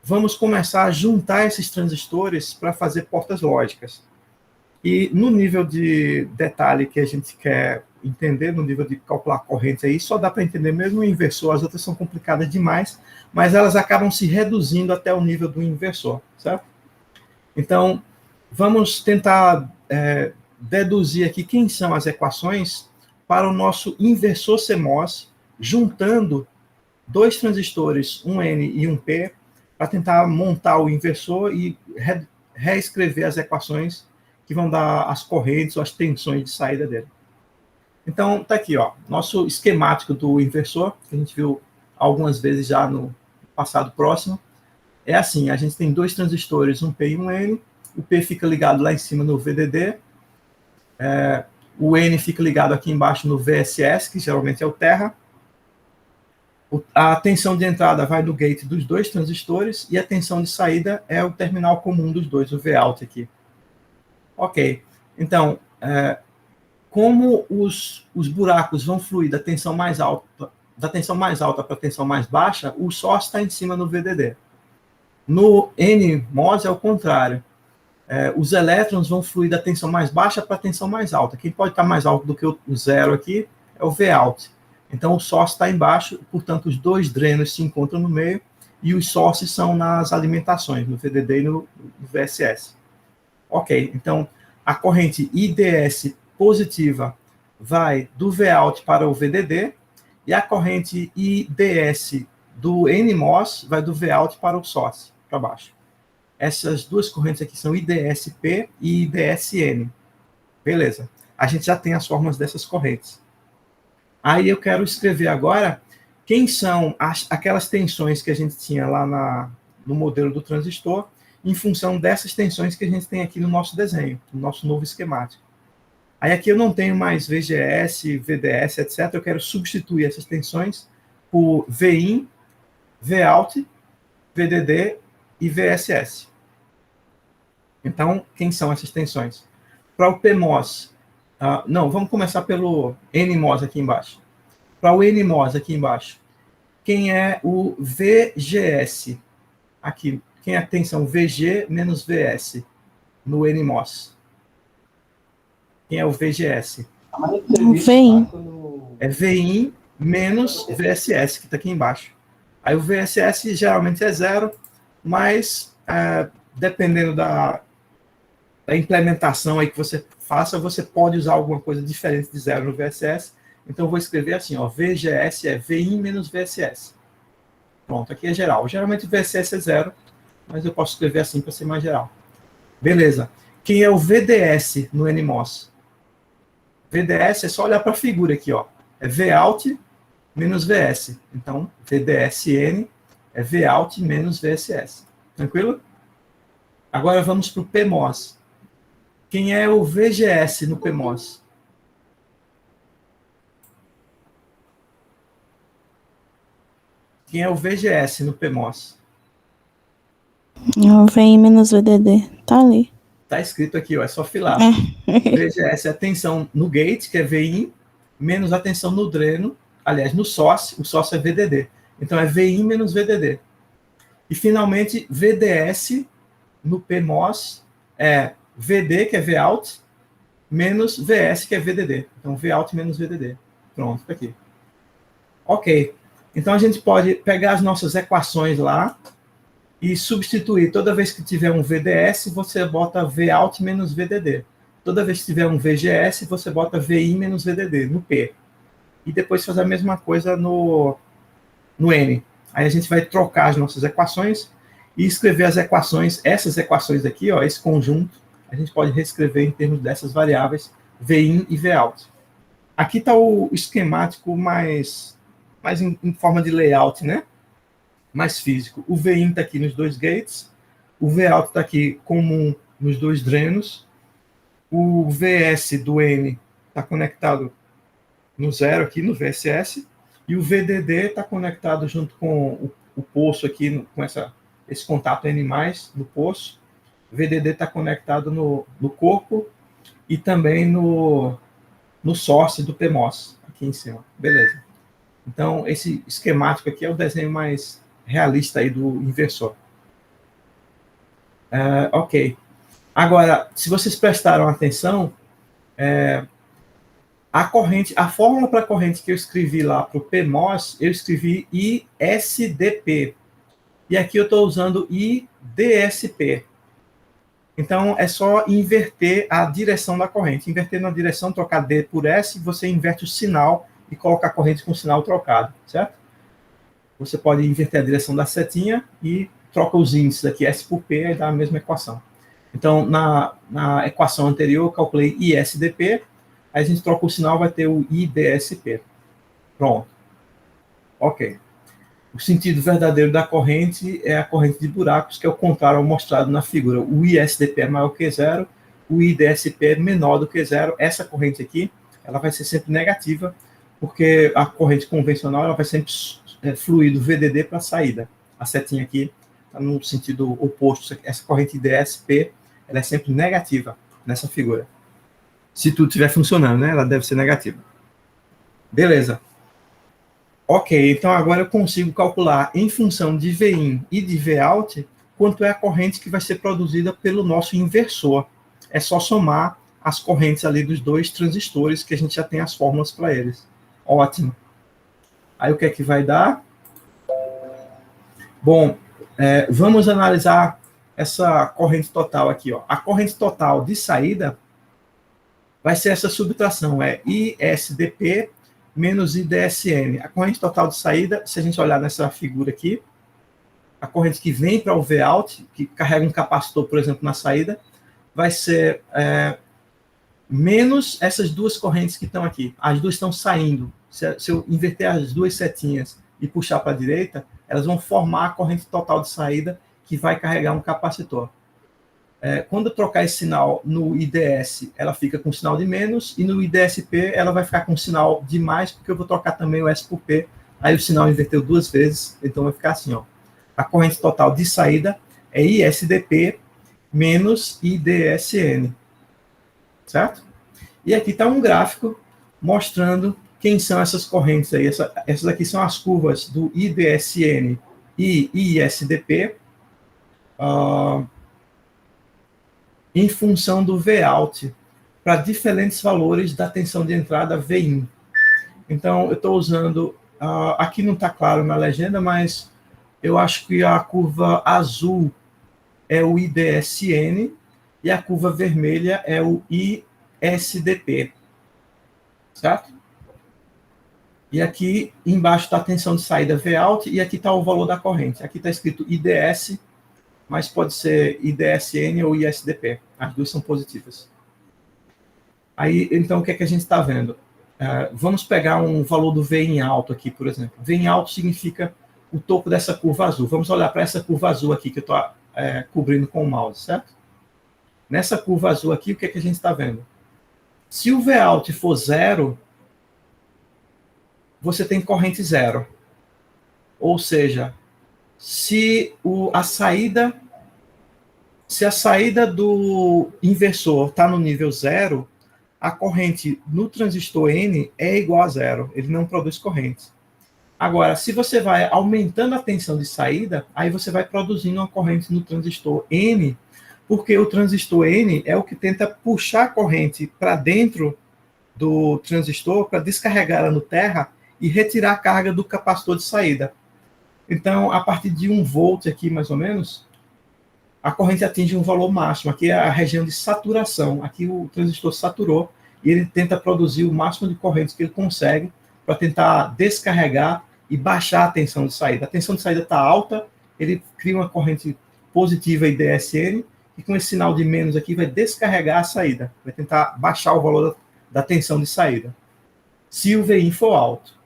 vamos começar a juntar esses transistores para fazer portas lógicas. E no nível de detalhe que a gente quer entender, no nível de calcular correntes aí, só dá para entender mesmo o inversor, as outras são complicadas demais, mas elas acabam se reduzindo até o nível do inversor, certo? Então, vamos tentar deduzir aqui quem são as equações para o nosso inversor CMOS, juntando 2 transistores, um N e um P, para tentar montar o inversor e reescrever as equações que vão dar as correntes ou as tensões de saída dele. Então, tá aqui, ó, nosso esquemático do inversor, que a gente viu algumas vezes já no passado próximo. É assim, a gente tem 2 transistores, um P e um N, o P fica ligado lá em cima no VDD, o N fica ligado aqui embaixo no VSS, que geralmente é o terra, A tensão de entrada vai do gate dos dois transistores e a tensão de saída é o terminal comum dos dois, o Vout aqui. Ok. Então, como os buracos vão fluir da tensão mais alta para a tensão mais baixa, o source está em cima no VDD. No NMOS é o contrário. Os elétrons vão fluir da tensão mais baixa para a tensão mais alta. Quem pode estar mais alto do que o zero aqui é o Vout. Então, o source está embaixo, portanto, os dois drenos se encontram no meio e os sources são nas alimentações, no VDD e no VSS. Ok, então, a corrente IDS positiva vai do Vout para o VDD e a corrente IDS do NMOS vai do Vout para o source, para baixo. Essas duas correntes aqui são IDSP e IDSN. Beleza. A gente já tem as formas dessas correntes. Aí eu quero escrever agora quem são aquelas tensões que a gente tinha lá no modelo do transistor em função dessas tensões que a gente tem aqui no nosso desenho, no nosso novo esquemático. Aí aqui eu não tenho mais VGS, VDS, etc. Eu quero substituir essas tensões por VIN, Vout, VDD e VSS. Então, quem são essas tensões? Para o PMOS, não, vamos começar pelo NMOS aqui embaixo. Para o NMOS aqui embaixo, quem é o VGS? Aqui, quem é a tensão VG menos VS no NMOS? Quem é o VGS? VIN. É VIN menos VSS, que está aqui embaixo. Aí o VSS geralmente é zero, mas dependendo da implementação aí que você faça, você pode usar alguma coisa diferente de zero no VSS. Então, eu vou escrever assim, ó, VGS é VIN menos VSS. Pronto, aqui é geral. Geralmente o VSS é zero, mas eu posso escrever assim para ser mais geral. Beleza. Quem é o VDS no NMOS? VDS é só olhar para a figura aqui, ó. É Vout menos VS. Então, VDSN é Vout menos VSS. Tranquilo? Agora vamos para o PMOS. Quem é o VGS no PMOS? Quem é o VGS no PMOS? É o VIN menos VDD. Tá ali. Tá escrito aqui, ó, é só filar. VGS é a tensão no gate, que é VIN, menos a tensão no dreno, aliás, no source, o source é VDD. Então, é VIN menos VDD. E, finalmente, VDS no PMOS é VD, que é Vout, menos VS, que é VDD. Então, Vout menos VDD. Pronto, tá aqui. Ok. Então, a gente pode pegar as nossas equações lá e substituir. Toda vez que tiver um VDS, você bota Vout menos VDD. Toda vez que tiver um VGS, você bota VI menos VDD, no P. E depois fazer a mesma coisa no N. Aí a gente vai trocar as nossas equações e escrever as equações, essas equações aqui, ó, esse conjunto, a gente pode reescrever em termos dessas variáveis, VIN e Vout. Aqui está o esquemático mais em forma de layout, né? Mais físico. O VIN está aqui nos dois gates, o Vout está aqui comum nos dois drenos, o VS do N está conectado no zero aqui, no VSS, e o VDD está conectado junto com o poço aqui, com esse contato N+, do poço. O VDD está conectado no corpo e também no source do PMOS, aqui em cima. Beleza. Então, esse esquemático aqui é o desenho mais realista aí do inversor. Ok. Agora, se vocês prestaram atenção, a fórmula para a corrente que eu escrevi lá para o PMOS, eu escrevi ISDP. E aqui eu estou usando IDSP. Então, é só inverter a direção da corrente. Inverter na direção, trocar D por S, você inverte o sinal e coloca a corrente com o sinal trocado, certo? Você pode inverter a direção da setinha e troca os índices aqui, S por P, e dá a mesma equação. Então, na equação anterior, eu calculei ISDP, aí a gente troca o sinal, vai ter o IDSP. Pronto. Ok. O sentido verdadeiro da corrente é a corrente de buracos, que é o contrário ao mostrado na figura. O ISDP é maior que zero, o IDSP é menor do que zero. Essa corrente aqui, ela vai ser sempre negativa, porque a corrente convencional ela vai sempre fluido VDD para a saída. A setinha aqui está no sentido oposto. Essa corrente IDS-P, ela é sempre negativa nessa figura. Se tudo estiver funcionando, né? Ela deve ser negativa. Beleza. Ok, então agora eu consigo calcular em função de Vin e de Vout quanto é a corrente que vai ser produzida pelo nosso inversor. É só somar as correntes ali dos dois transistores que a gente já tem as fórmulas para eles. Ótimo. Aí o que é que vai dar? Bom, vamos analisar essa corrente total aqui. Ó. A corrente total de saída vai ser essa subtração, é ISDP menos IDSN. A corrente total de saída, se a gente olhar nessa figura aqui, a corrente que vem para o Vout, que carrega um capacitor, por exemplo, na saída, vai ser menos essas duas correntes que estão aqui. As duas estão saindo. Se eu inverter as duas setinhas e puxar para a direita, elas vão formar a corrente total de saída que vai carregar um capacitor. Quando eu trocar esse sinal no IDS, ela fica com sinal de menos, e no IDSP ela vai ficar com sinal de mais, porque eu vou trocar também o S por P, aí o sinal inverteu duas vezes, então vai ficar assim, ó. A corrente total de saída é ISDP menos IDSN, certo? E aqui está um gráfico mostrando quem são essas correntes aí. Essas aqui são as curvas do IDSN e ISDP, em função do Vout, para diferentes valores da tensão de entrada Vin. Então, eu estou usando, aqui não está claro na legenda, mas eu acho que a curva azul é o IDSN e a curva vermelha é o ISDP, certo? E aqui embaixo está a tensão de saída Vout e aqui está o valor da corrente. Aqui está escrito IDS, mas pode ser IDSN ou ISDP. As duas são positivas. Aí, então, o que é que a gente está vendo? Vamos pegar um valor do V em alto aqui, por exemplo. V em alto significa o topo dessa curva azul. Vamos olhar para essa curva azul aqui que eu estou cobrindo com o mouse, certo? Nessa curva azul aqui, o que é que a gente está vendo? Se o Vout for zero, você tem corrente zero. Ou seja, se a saída do inversor está no nível zero, a corrente no transistor N é igual a zero. Ele não produz corrente. Agora, se você vai aumentando a tensão de saída, aí você vai produzindo uma corrente no transistor N, porque o transistor N é o que tenta puxar a corrente para dentro do transistor para descarregar ela no terra e retirar a carga do capacitor de saída. Então, a partir de 1 volt aqui, mais ou menos, a corrente atinge um valor máximo. Aqui é a região de saturação. Aqui o transistor saturou e ele tenta produzir o máximo de corrente que ele consegue para tentar descarregar e baixar a tensão de saída. A tensão de saída está alta, ele cria uma corrente positiva IDSN e com esse sinal de menos aqui vai descarregar a saída. Vai tentar baixar o valor da tensão de saída. Se o VIN for alto.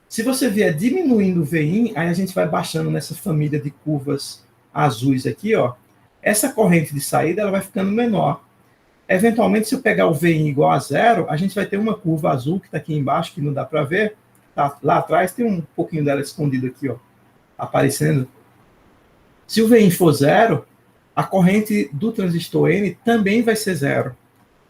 Se você vier diminuindo o VIN, aí a gente vai baixando nessa família de curvas azuis aqui, ó. Essa corrente de saída ela vai ficando menor. Eventualmente, se eu pegar o VIN igual a zero, a gente vai ter uma curva azul que está aqui embaixo, que não dá para ver. Tá, lá atrás tem um pouquinho dela escondido aqui, ó, aparecendo. Se o VIN for zero, a corrente do transistor N também vai ser zero.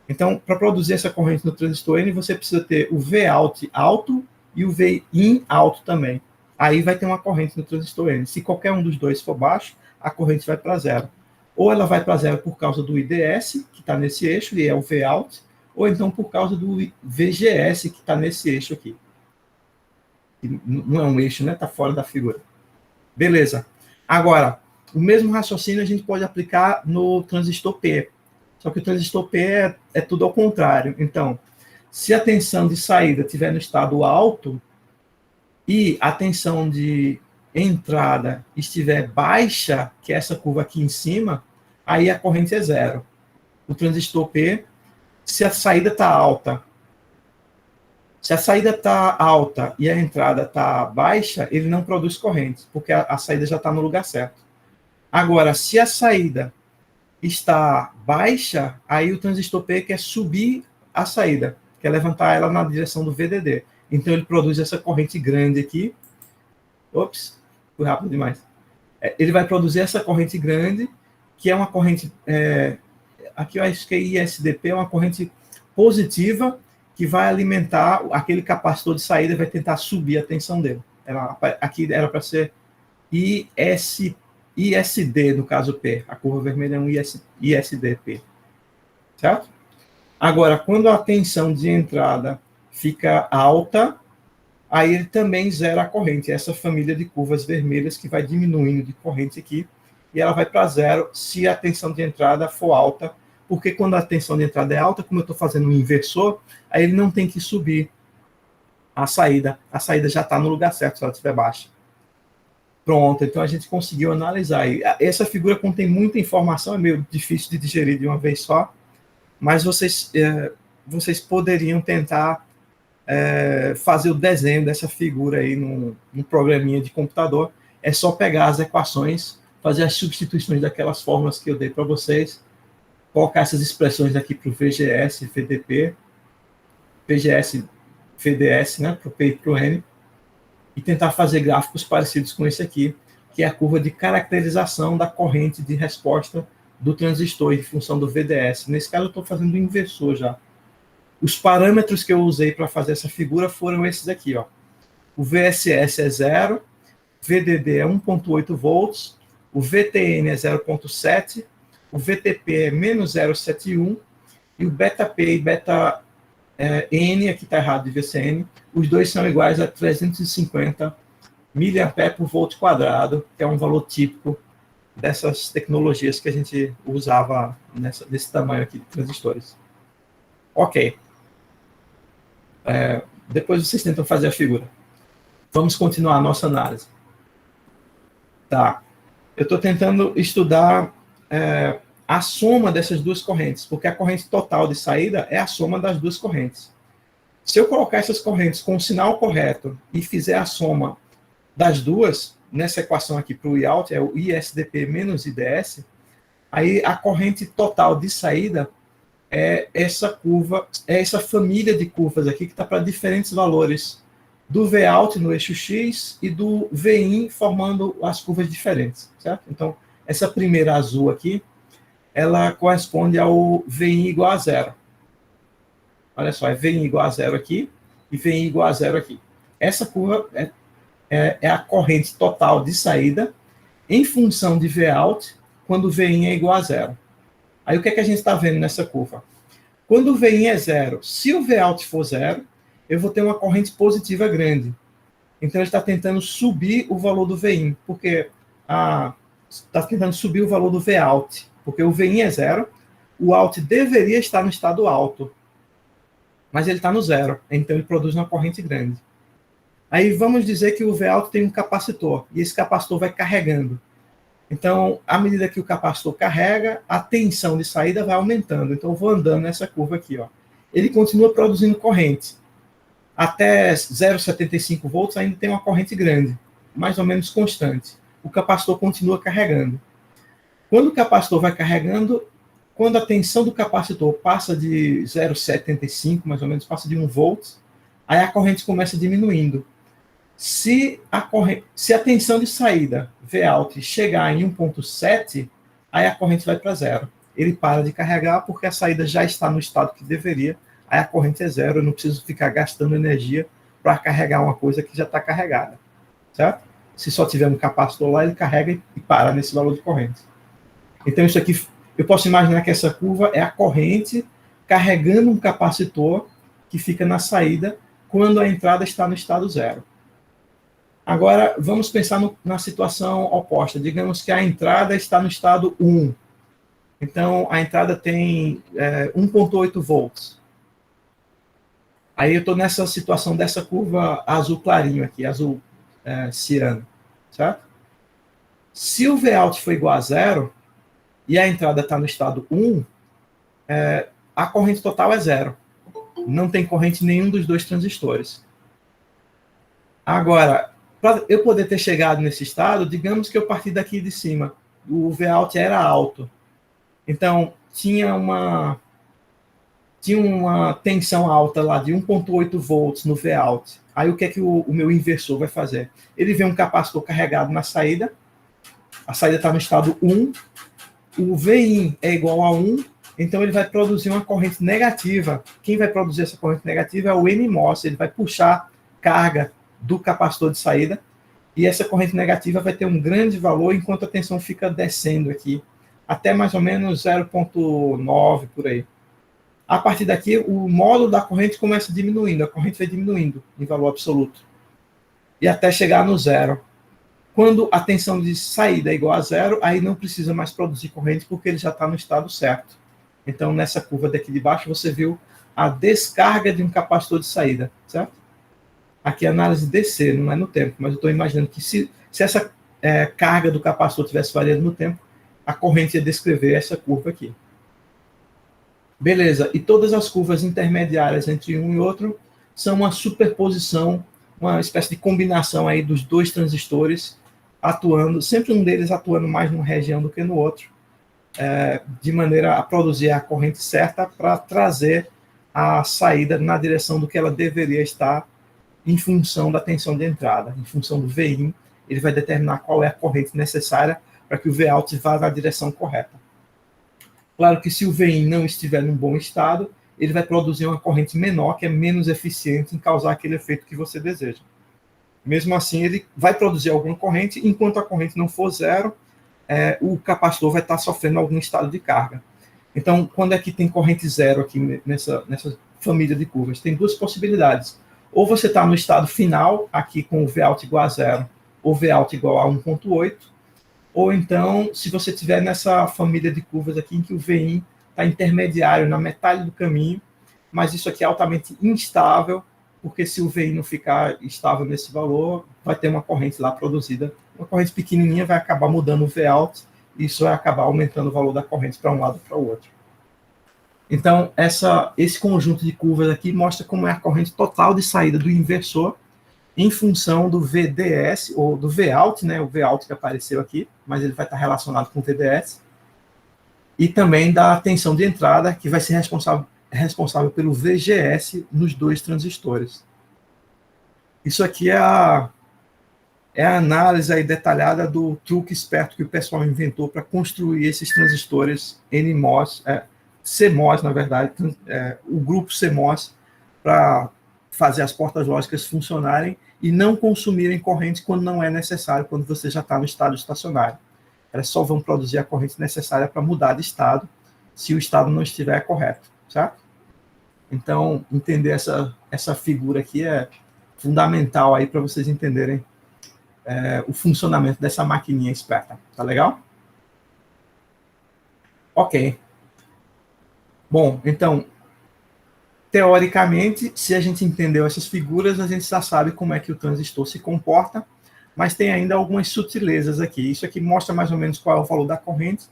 Então, para produzir essa corrente no transistor N, você precisa ter o Vout alto e o VIN alto também. Aí vai ter uma corrente no transistor N. Se qualquer um dos dois for baixo, a corrente vai para zero. Ou ela vai para zero por causa do IDS, que está nesse eixo, e é o Vout, ou então por causa do VGS, que está nesse eixo aqui. Não é um eixo, né? Está fora da figura. Beleza. Agora, o mesmo raciocínio a gente pode aplicar no transistor P. Só que o transistor P é tudo ao contrário. Então, se a tensão de saída estiver no estado alto e a tensão de entrada estiver baixa, que é essa curva aqui em cima, aí a corrente é zero. O transistor P, se a saída está alta, se a saída está alta e a entrada está baixa, ele não produz corrente, porque a saída já está no lugar certo. Agora, se a saída está baixa, aí o transistor P quer subir a saída, quer levantar ela na direção do VDD. Então, ele produz essa corrente grande aqui, Ops, fui rápido demais. Ele vai produzir essa corrente grande, que é uma corrente, aqui eu acho que é ISDP, é uma corrente positiva, que vai alimentar aquele capacitor de saída, vai tentar subir a tensão dele. Aqui era para ser ISD, no caso P. A curva vermelha é um ISDP. Certo? Agora, quando a tensão de entrada fica alta, aí ele também zera a corrente. Essa família de curvas vermelhas que vai diminuindo de corrente aqui, e ela vai para zero se a tensão de entrada for alta, porque quando a tensão de entrada é alta, como eu estou fazendo um inversor, aí ele não tem que subir a saída já está no lugar certo se ela estiver baixa. Pronto, então a gente conseguiu analisar. E essa figura contém muita informação, é meio difícil de digerir de uma vez só, mas vocês poderiam tentar fazer o desenho dessa figura aí num programinha de computador. É só pegar as equações, fazer as substituições daquelas fórmulas que eu dei para vocês, colocar essas expressões aqui para o VGS, VDP, VGS, VDS, né, para o P e para o N, e tentar fazer gráficos parecidos com esse aqui, que é a curva de caracterização da corrente de resposta do transistor em função do VDS. Nesse caso, eu estou fazendo o inversor já. Os parâmetros que eu usei para fazer essa figura foram esses aqui, ó. O VSS é 0, VDD é 1,8 volts, o VTN é 0,7, o VTP é menos 0,71, e o beta P e beta N, aqui está errado de VCN, os dois são iguais a 350 mA por volt quadrado, que é um valor típico dessas tecnologias que a gente usava nesse tamanho aqui de transistores. Ok. Depois vocês tentam fazer a figura. Vamos continuar a nossa análise. Tá. Eu estou tentando estudar a soma dessas duas correntes, porque a corrente total de saída é a soma das duas correntes. Se eu colocar essas correntes com o sinal correto e fizer a soma das duas, nessa equação aqui para o Iout, é o ISDP menos IDS, aí a corrente total de saída é essa curva, é essa família de curvas aqui que está para diferentes valores do Vout no eixo X e do Vin formando as curvas diferentes, certo? Então, essa primeira azul aqui, ela corresponde ao Vin igual a zero. Olha só, é Vin igual a zero aqui e Vin igual a zero aqui. Essa curva é a corrente total de saída em função de Vout quando o Vin é igual a zero. Aí o que é que a gente está vendo nessa curva? Quando o Vin é zero, se o Vout for zero, eu vou ter uma corrente positiva grande. Então ele está tentando subir o valor do Vin, porque está tentando subir o valor do Vout, porque o Vin é zero, o out deveria estar no estado alto, mas ele está no zero, então ele produz uma corrente grande. Aí vamos dizer que o Vout tem um capacitor, e esse capacitor vai carregando. Então, à medida que o capacitor carrega, a tensão de saída vai aumentando. Então, eu vou andando nessa curva aqui, ó. Ele continua produzindo corrente. Até 0,75 volts ainda tem uma corrente grande, mais ou menos constante. O capacitor continua carregando. Quando o capacitor vai carregando, quando a tensão do capacitor passa de 0,75, mais ou menos, passa de 1 volt, aí a corrente começa diminuindo. Se a tensão de saída, Vout, chegar em 1,7, aí a corrente vai para zero. Ele para de carregar porque a saída já está no estado que deveria, aí a corrente é zero, eu não preciso ficar gastando energia para carregar uma coisa que já está carregada. Certo? Se só tiver um capacitor lá, ele carrega e para nesse valor de corrente. Então isso aqui, eu posso imaginar que essa curva é a corrente carregando um capacitor que fica na saída quando a entrada está no estado zero. Agora, vamos pensar na situação oposta. Digamos que a entrada está no estado 1. Então, a entrada tem 1,8 volts. Aí eu estou nessa situação dessa curva azul clarinho aqui, azul ciano. Certo? Se o Vout for igual a zero e a entrada está no estado 1, a corrente total é zero. Não tem corrente em nenhum dos dois transistores. Agora, para eu poder ter chegado nesse estado, digamos que eu parti daqui de cima. O Vout era alto. Então, tinha uma tinha uma tensão alta lá de 1,8 volts no Vout. Aí o que é que o meu inversor vai fazer? Ele vê um capacitor carregado na saída, a saída está no estado 1, o Vin é igual a 1, então ele vai produzir uma corrente negativa. Quem vai produzir essa corrente negativa é o NMOS, ele vai puxar carga do capacitor de saída, e essa corrente negativa vai ter um grande valor enquanto a tensão fica descendo aqui, até mais ou menos 0,9 por aí. A partir daqui, o módulo da corrente começa diminuindo, a corrente vai diminuindo em valor absoluto, e até chegar no zero. Quando a tensão de saída é igual a zero, aí não precisa mais produzir corrente, porque ele já está no estado certo. Então, nessa curva daqui de baixo, você viu a descarga de um capacitor de saída, certo? Aqui é análise DC, não é no tempo, mas eu estou imaginando que se essa carga do capacitor tivesse variando no tempo, a corrente ia descrever essa curva aqui. Beleza, e todas as curvas intermediárias entre um e outro são uma superposição, uma espécie de combinação aí dos dois transistores atuando, sempre um deles atuando mais numa região do que no outro, de maneira a produzir a corrente certa para trazer a saída na direção do que ela deveria estar em função da tensão de entrada, em função do Vin, ele vai determinar qual é a corrente necessária para que o Vout vá na direção correta. Claro que se o Vin não estiver num bom estado, ele vai produzir uma corrente menor, que é menos eficiente em causar aquele efeito que você deseja. Mesmo assim, ele vai produzir alguma corrente, enquanto a corrente não for zero, o capacitor vai estar sofrendo algum estado de carga. Então, quando é que tem corrente zero aqui nessa família de curvas? Tem duas possibilidades. Ou você está no estado final, aqui com o Vout igual a zero, ou Vout igual a 1,8, ou então, se você estiver nessa família de curvas aqui, em que o Vin está intermediário, na metade do caminho, mas isso aqui é altamente instável, porque se o Vin não ficar estável nesse valor, vai ter uma corrente lá produzida, uma corrente pequenininha vai acabar mudando o Vout, e isso vai acabar aumentando o valor da corrente para um lado e para o outro. Então, esse conjunto de curvas aqui mostra como é a corrente total de saída do inversor em função do VDS, ou do Vout, né? O Vout que apareceu aqui, mas ele vai estar relacionado com o VDS, e também da tensão de entrada, que vai ser responsável pelo VGS nos dois transistores. Isso aqui é a análise aí detalhada do truque esperto que o pessoal inventou para construir esses transistores NMOS, CMOS, na verdade, o grupo CMOS, para fazer as portas lógicas funcionarem e não consumirem corrente quando não é necessário, quando você já está no estado estacionário. Elas só vão produzir a corrente necessária para mudar de estado, se o estado não estiver correto, certo? Então, entender essa figura aqui é fundamental aí para vocês entenderem o funcionamento dessa maquininha esperta. Tá legal? Ok. Bom, então, teoricamente, se a gente entendeu essas figuras, a gente já sabe como é que o transistor se comporta, mas tem ainda algumas sutilezas aqui. Isso aqui mostra mais ou menos qual é o valor da corrente,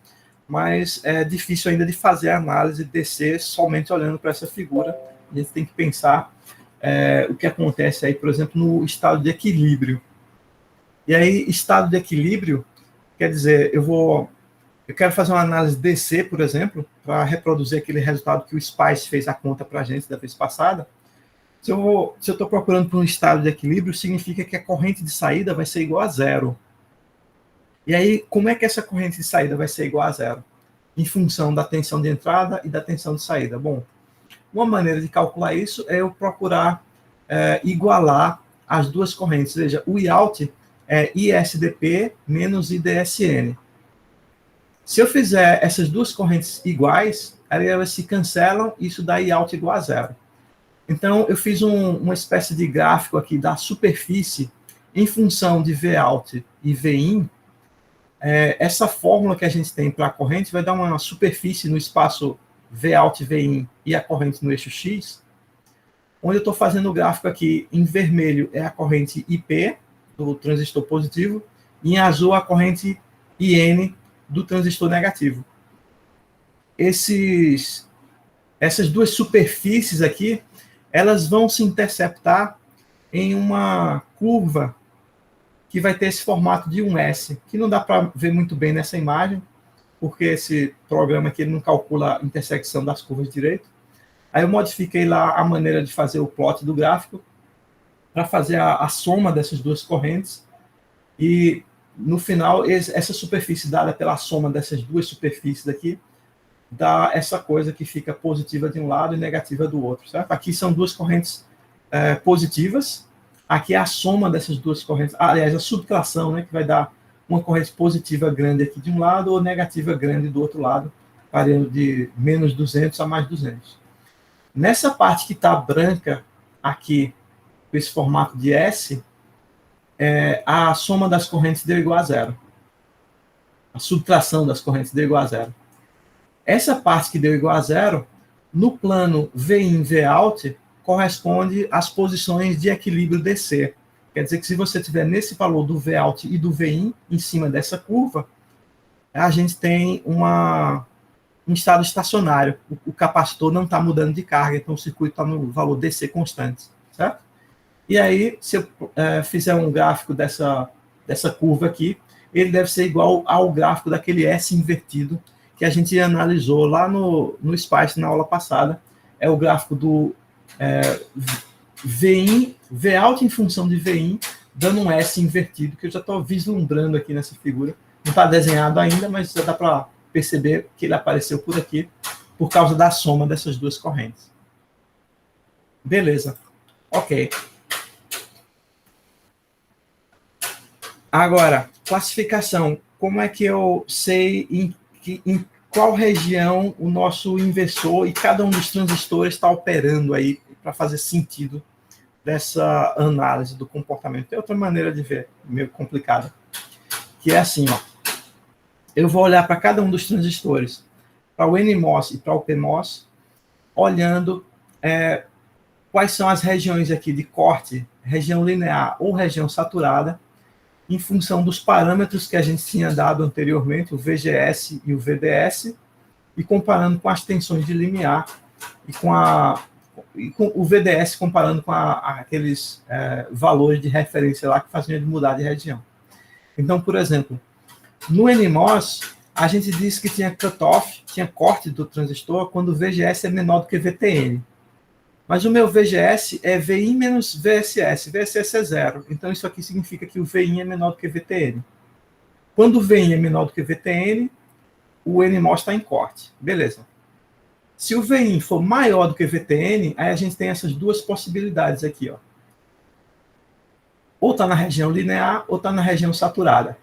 mas é difícil ainda de fazer a análise DC somente olhando para essa figura. A gente tem que pensar o que acontece aí, por exemplo, no estado de equilíbrio. E aí, estado de equilíbrio, quer dizer, eu quero fazer uma análise DC, por exemplo, para reproduzir aquele resultado que o Spice fez a conta para a gente da vez passada. Se eu estou procurando por um estado de equilíbrio, significa que a corrente de saída vai ser igual a zero. E aí, como é que essa corrente de saída vai ser igual a zero? Em função da tensão de entrada e da tensão de saída. Bom, uma maneira de calcular isso é eu procurar igualar as duas correntes. Veja, o Iout é ISDP menos IDSN. Se eu fizer essas duas correntes iguais, elas se cancelam e isso dá Iout igual a zero. Então, eu fiz uma espécie de gráfico aqui da superfície em função de Vout e Vin. Essa fórmula que a gente tem para a corrente vai dar uma superfície no espaço Vout, Vin e a corrente no eixo X, onde eu estou fazendo o gráfico aqui em vermelho é a corrente IP do transistor positivo e em azul a corrente IN do transistor negativo. Essas duas superfícies aqui, elas vão se interceptar em uma curva que vai ter esse formato de um S, que não dá para ver muito bem nessa imagem, porque esse programa aqui ele não calcula a intersecção das curvas direito, Aí eu modifiquei lá a maneira de fazer o plot do gráfico para fazer a soma dessas duas correntes. E, no final, essa superfície dada pela soma dessas duas superfícies aqui dá essa coisa que fica positiva de um lado e negativa do outro, certo? Aqui são duas correntes positivas. Aqui é a soma dessas duas correntes. Aliás, a subtração, né, que vai dar uma corrente positiva grande aqui de um lado ou negativa grande do outro lado, variando de menos 200 a mais 200. Nessa parte que está branca aqui, com esse formato de S, a soma das correntes deu igual a zero. A subtração das correntes deu igual a zero. Essa parte que deu igual a zero, no plano Vin, Vout, corresponde às posições de equilíbrio DC. Quer dizer que se você tiver nesse valor do Vout e do Vin em cima dessa curva, a gente tem um estado estacionário. O capacitor não está mudando de carga, então o circuito está no valor DC constante, certo? E aí, se eu fizer um gráfico dessa curva aqui, ele deve ser igual ao gráfico daquele S invertido que a gente analisou lá no SPICE na aula passada. É o gráfico do Vin, Vout em função de Vin, dando um S invertido, que eu já estou vislumbrando aqui nessa figura. Não está desenhado ainda, mas já dá para perceber que ele apareceu por aqui, por causa da soma dessas duas correntes. Beleza. Ok. Agora, classificação. Como é que eu sei em qual região o nosso inversor e cada um dos transistores está operando aí para fazer sentido dessa análise do comportamento? Tem outra maneira de ver, meio complicada, que é assim, ó. Eu vou olhar para cada um dos transistores, para o NMOS e para o PMOS, olhando quais são as regiões aqui de corte, região linear ou região saturada, em função dos parâmetros que a gente tinha dado anteriormente, o VGS e o VDS, e comparando com as tensões de limiar e com o VDS comparando com aqueles valores de referência lá que faziam ele mudar de região. Então, por exemplo, no NMOS, a gente disse que tinha cutoff, tinha corte do transistor quando o VGS é menor do que VTN. Mas o meu VGS é VIN menos VSS. VSS é zero. Então, isso aqui significa que o VIN é menor do que VTN. Quando o VIN é menor do que VTN, o NMOS está em corte. Beleza. Se o VIN for maior do que VTN, aí a gente tem essas duas possibilidades aqui, ó. Ou está na região linear, ou está na região saturada.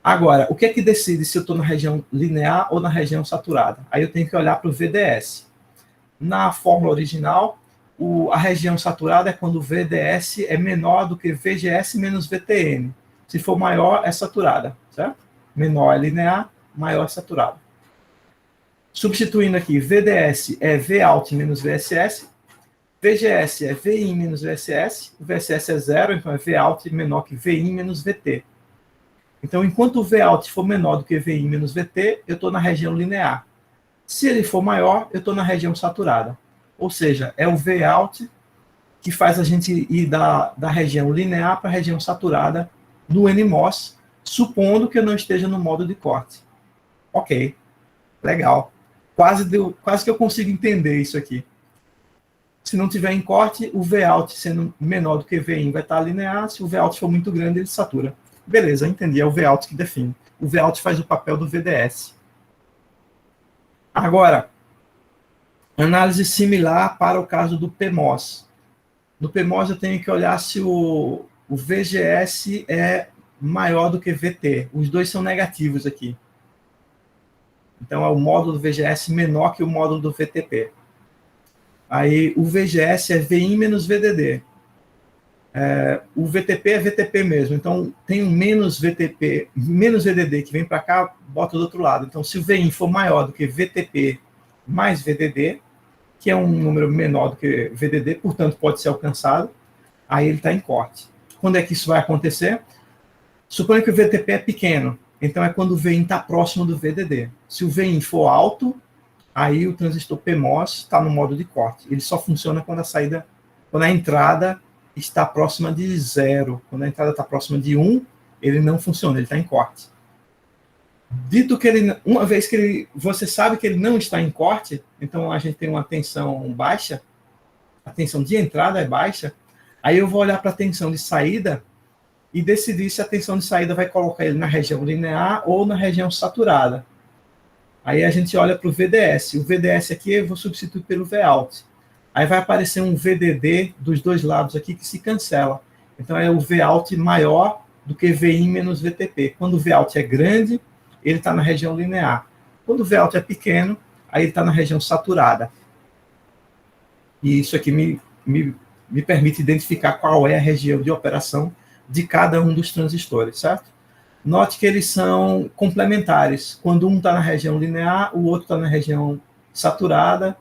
Agora, o que é que decide se eu estou na região linear ou na região saturada? Aí eu tenho que olhar para o VDS. Na fórmula original, a região saturada é quando o VDS é menor do que VGS menos VTN. Se for maior, é saturada, certo? Menor é linear, maior é saturada. Substituindo aqui, VDS é Vout menos VSS, VGS é VIN menos VSS, o VSS é zero, então é Vout menor que VIN menos VT. Então, enquanto o Vout for menor do que VIN menos VT, eu estou na região linear. Se ele for maior, eu estou na região saturada. Ou seja, é o Vout que faz a gente ir da região linear para a região saturada no NMOS, supondo que eu não esteja no modo de corte. Ok, legal. Quase que eu consigo entender isso aqui. Se não tiver em corte, o Vout sendo menor do que VIN vai estar linear. Se o Vout for muito grande, ele satura. Beleza, entendi. É o Vout que define. O Vout faz o papel do VDS. Agora, análise similar para o caso do PMOS. No PMOS eu tenho que olhar se o VGS é maior do que VT. Os dois são negativos aqui. Então, é o módulo do VGS menor que o módulo do VTP. Aí, o VGS é VIN menos VDD. O VTP é VTP mesmo. Então, tem um menos VTP, menos VDD que vem para cá, bota do outro lado. Então, se o VIN for maior do que VTP mais VDD, que é um número menor do que VDD, portanto, pode ser alcançado, aí ele está em corte. Quando é que isso vai acontecer? Suponha que o VTP é pequeno. Então, é quando o VIN está próximo do VDD. Se o VIN for alto, aí o transistor PMOS está no modo de corte. Ele só funciona quando a entrada está próxima de 0. Quando a entrada está próxima de 1, ele não funciona, ele está em corte. Dito que ele, uma vez que você sabe que ele não está em corte, então a gente tem uma tensão baixa, a tensão de entrada é baixa, aí eu vou olhar para a tensão de saída e decidir se a tensão de saída vai colocar ele na região linear ou na região saturada. Aí a gente olha para o VDS. O VDS aqui eu vou substituir pelo Vout. Aí vai aparecer um VDD dos dois lados aqui que se cancela. Então é o Vout maior do que VIN menos VTP. Quando o Vout é grande, ele está na região linear. Quando o Vout é pequeno, aí ele está na região saturada. E isso aqui me permite identificar qual é a região de operação de cada um dos transistores, certo? Note que eles são complementares. Quando um está na região linear, o outro está na região saturada.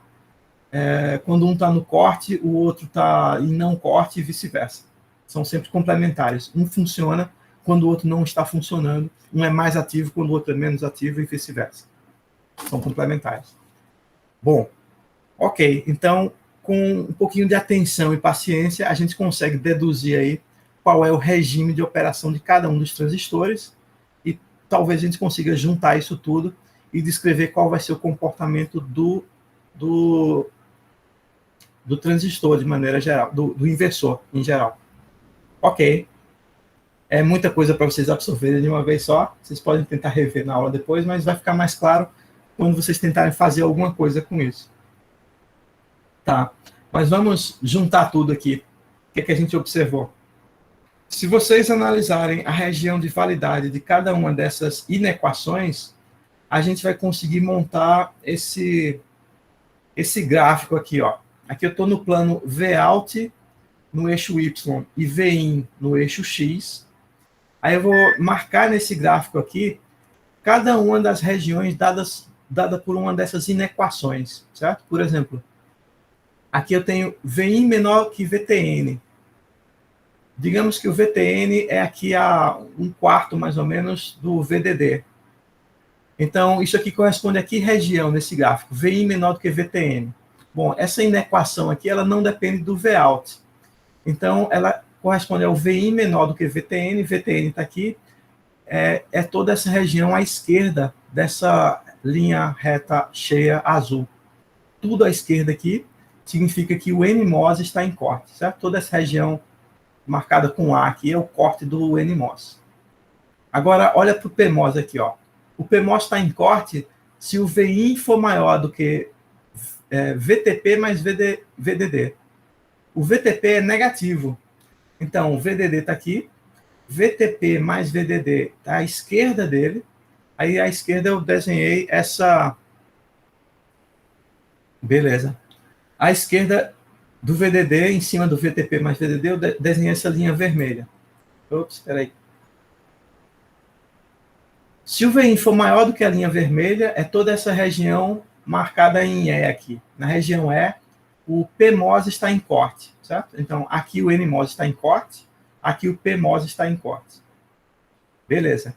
Quando um está no corte, o outro está em não corte e vice-versa. São sempre complementares. Um funciona quando o outro não está funcionando. Um é mais ativo quando o outro é menos ativo e vice-versa. São complementares. Bom, ok. Então, com um pouquinho de atenção e paciência, a gente consegue deduzir aí qual é o regime de operação de cada um dos transistores e talvez a gente consiga juntar isso tudo e descrever qual vai ser o comportamento do transistor de maneira geral, do inversor em geral. Ok. É muita coisa para vocês absorverem de uma vez só. Vocês podem tentar rever na aula depois, mas vai ficar mais claro quando vocês tentarem fazer alguma coisa com isso. Tá. Mas vamos juntar tudo aqui. O que é que a gente observou? Se vocês analisarem a região de validade de cada uma dessas inequações, a gente vai conseguir montar esse gráfico aqui, ó. Aqui eu estou no plano Vout no eixo Y e Vin no eixo X. Aí eu vou marcar nesse gráfico aqui cada uma das regiões dada por uma dessas inequações, certo? Por exemplo, aqui eu tenho Vin menor que VTN. Digamos que o VTN é aqui a 1/4, mais ou menos, do VDD. Então, isso aqui corresponde a que região nesse gráfico? VI menor do que VTN. Bom, essa inequação aqui, ela não depende do Vout. Então, ela corresponde ao VI menor do que VTN. VTN está aqui. É toda essa região à esquerda dessa linha reta cheia azul. Tudo à esquerda aqui significa que o NMOS está em corte, certo? Toda essa região marcada com A aqui é o corte do NMOS. Agora, olha para o PMOS aqui, ó. O PMOS está em corte se o VIN for maior do que VTP mais VDD. O VTP é negativo. Então, o VDD está aqui. VTP mais VDD está à esquerda dele. Aí, à esquerda, eu desenhei essa... Beleza. À esquerda do VDD, em cima do VTP mais VDD, eu desenhei essa linha vermelha. Ops, espera aí. Se o VIN for maior do que a linha vermelha, é toda essa região marcada em E aqui. Na região E, o PMOS está em corte, certo? Então, aqui o NMOS está em corte, aqui o PMOS está em corte. Beleza.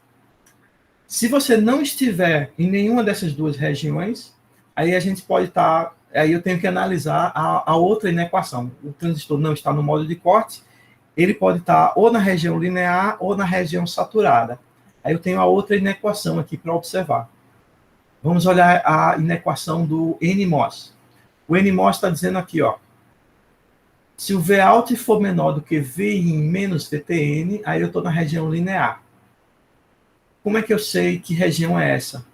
Se você não estiver em nenhuma dessas duas regiões, aí a gente pode estar... Aí eu tenho que analisar a outra inequação. O transistor não está no modo de corte, ele pode estar ou na região linear ou na região saturada. Aí eu tenho a outra inequação aqui para observar. Vamos olhar a inequação do NMOS. O NMOS está dizendo aqui, ó, se o Vout for menor do que VIN menos VTN, aí eu estou na região linear. Como é que eu sei que região é essa?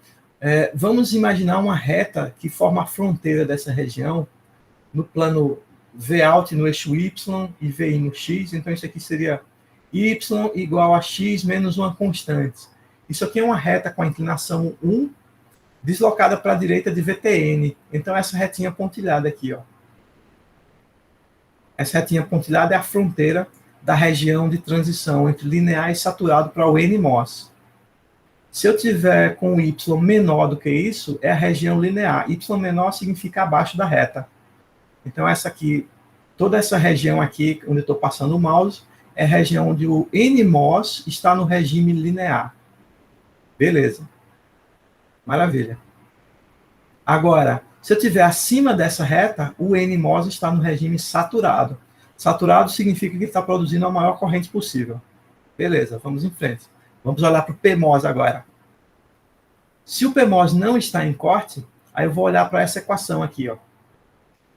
Vamos imaginar uma reta que forma a fronteira dessa região no plano Vout no eixo Y e VI no X. Então, isso aqui seria Y igual a X menos uma constante. Isso aqui é uma reta com a inclinação 1 deslocada para a direita de VTN. Então, essa retinha pontilhada aqui, ó. Essa retinha pontilhada é a fronteira da região de transição entre linear e saturado para o NMOS. Se eu tiver com Y menor do que isso, é a região linear. Y menor significa abaixo da reta. Então, essa aqui, toda essa região aqui, onde eu estou passando o mouse, é a região onde o NMOS está no regime linear. Beleza. Maravilha. Agora, se eu estiver acima dessa reta, o NMOS está no regime saturado. Saturado significa que está produzindo a maior corrente possível. Beleza, vamos em frente. Vamos olhar para o PMOS agora. Se o PMOS não está em corte, aí eu vou olhar para essa equação aqui, ó.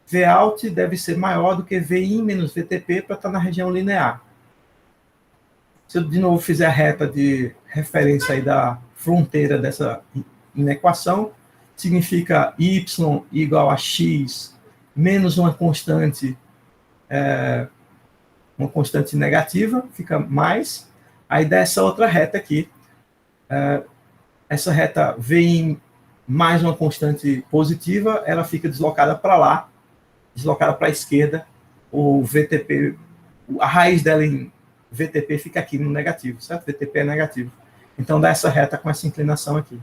Vout deve ser maior do que Vin menos VTP para estar na região linear. Se eu, de novo, fizer a reta de referência aí da fronteira dessa inequação, significa y igual a x menos uma constante negativa, fica mais. Aí dessa outra reta aqui, essa reta vem mais uma constante positiva, ela fica deslocada para lá, deslocada para a esquerda, o VTP, a raiz dela em VTP fica aqui no negativo, certo? VTP é negativo. Então dá essa reta com essa inclinação aqui.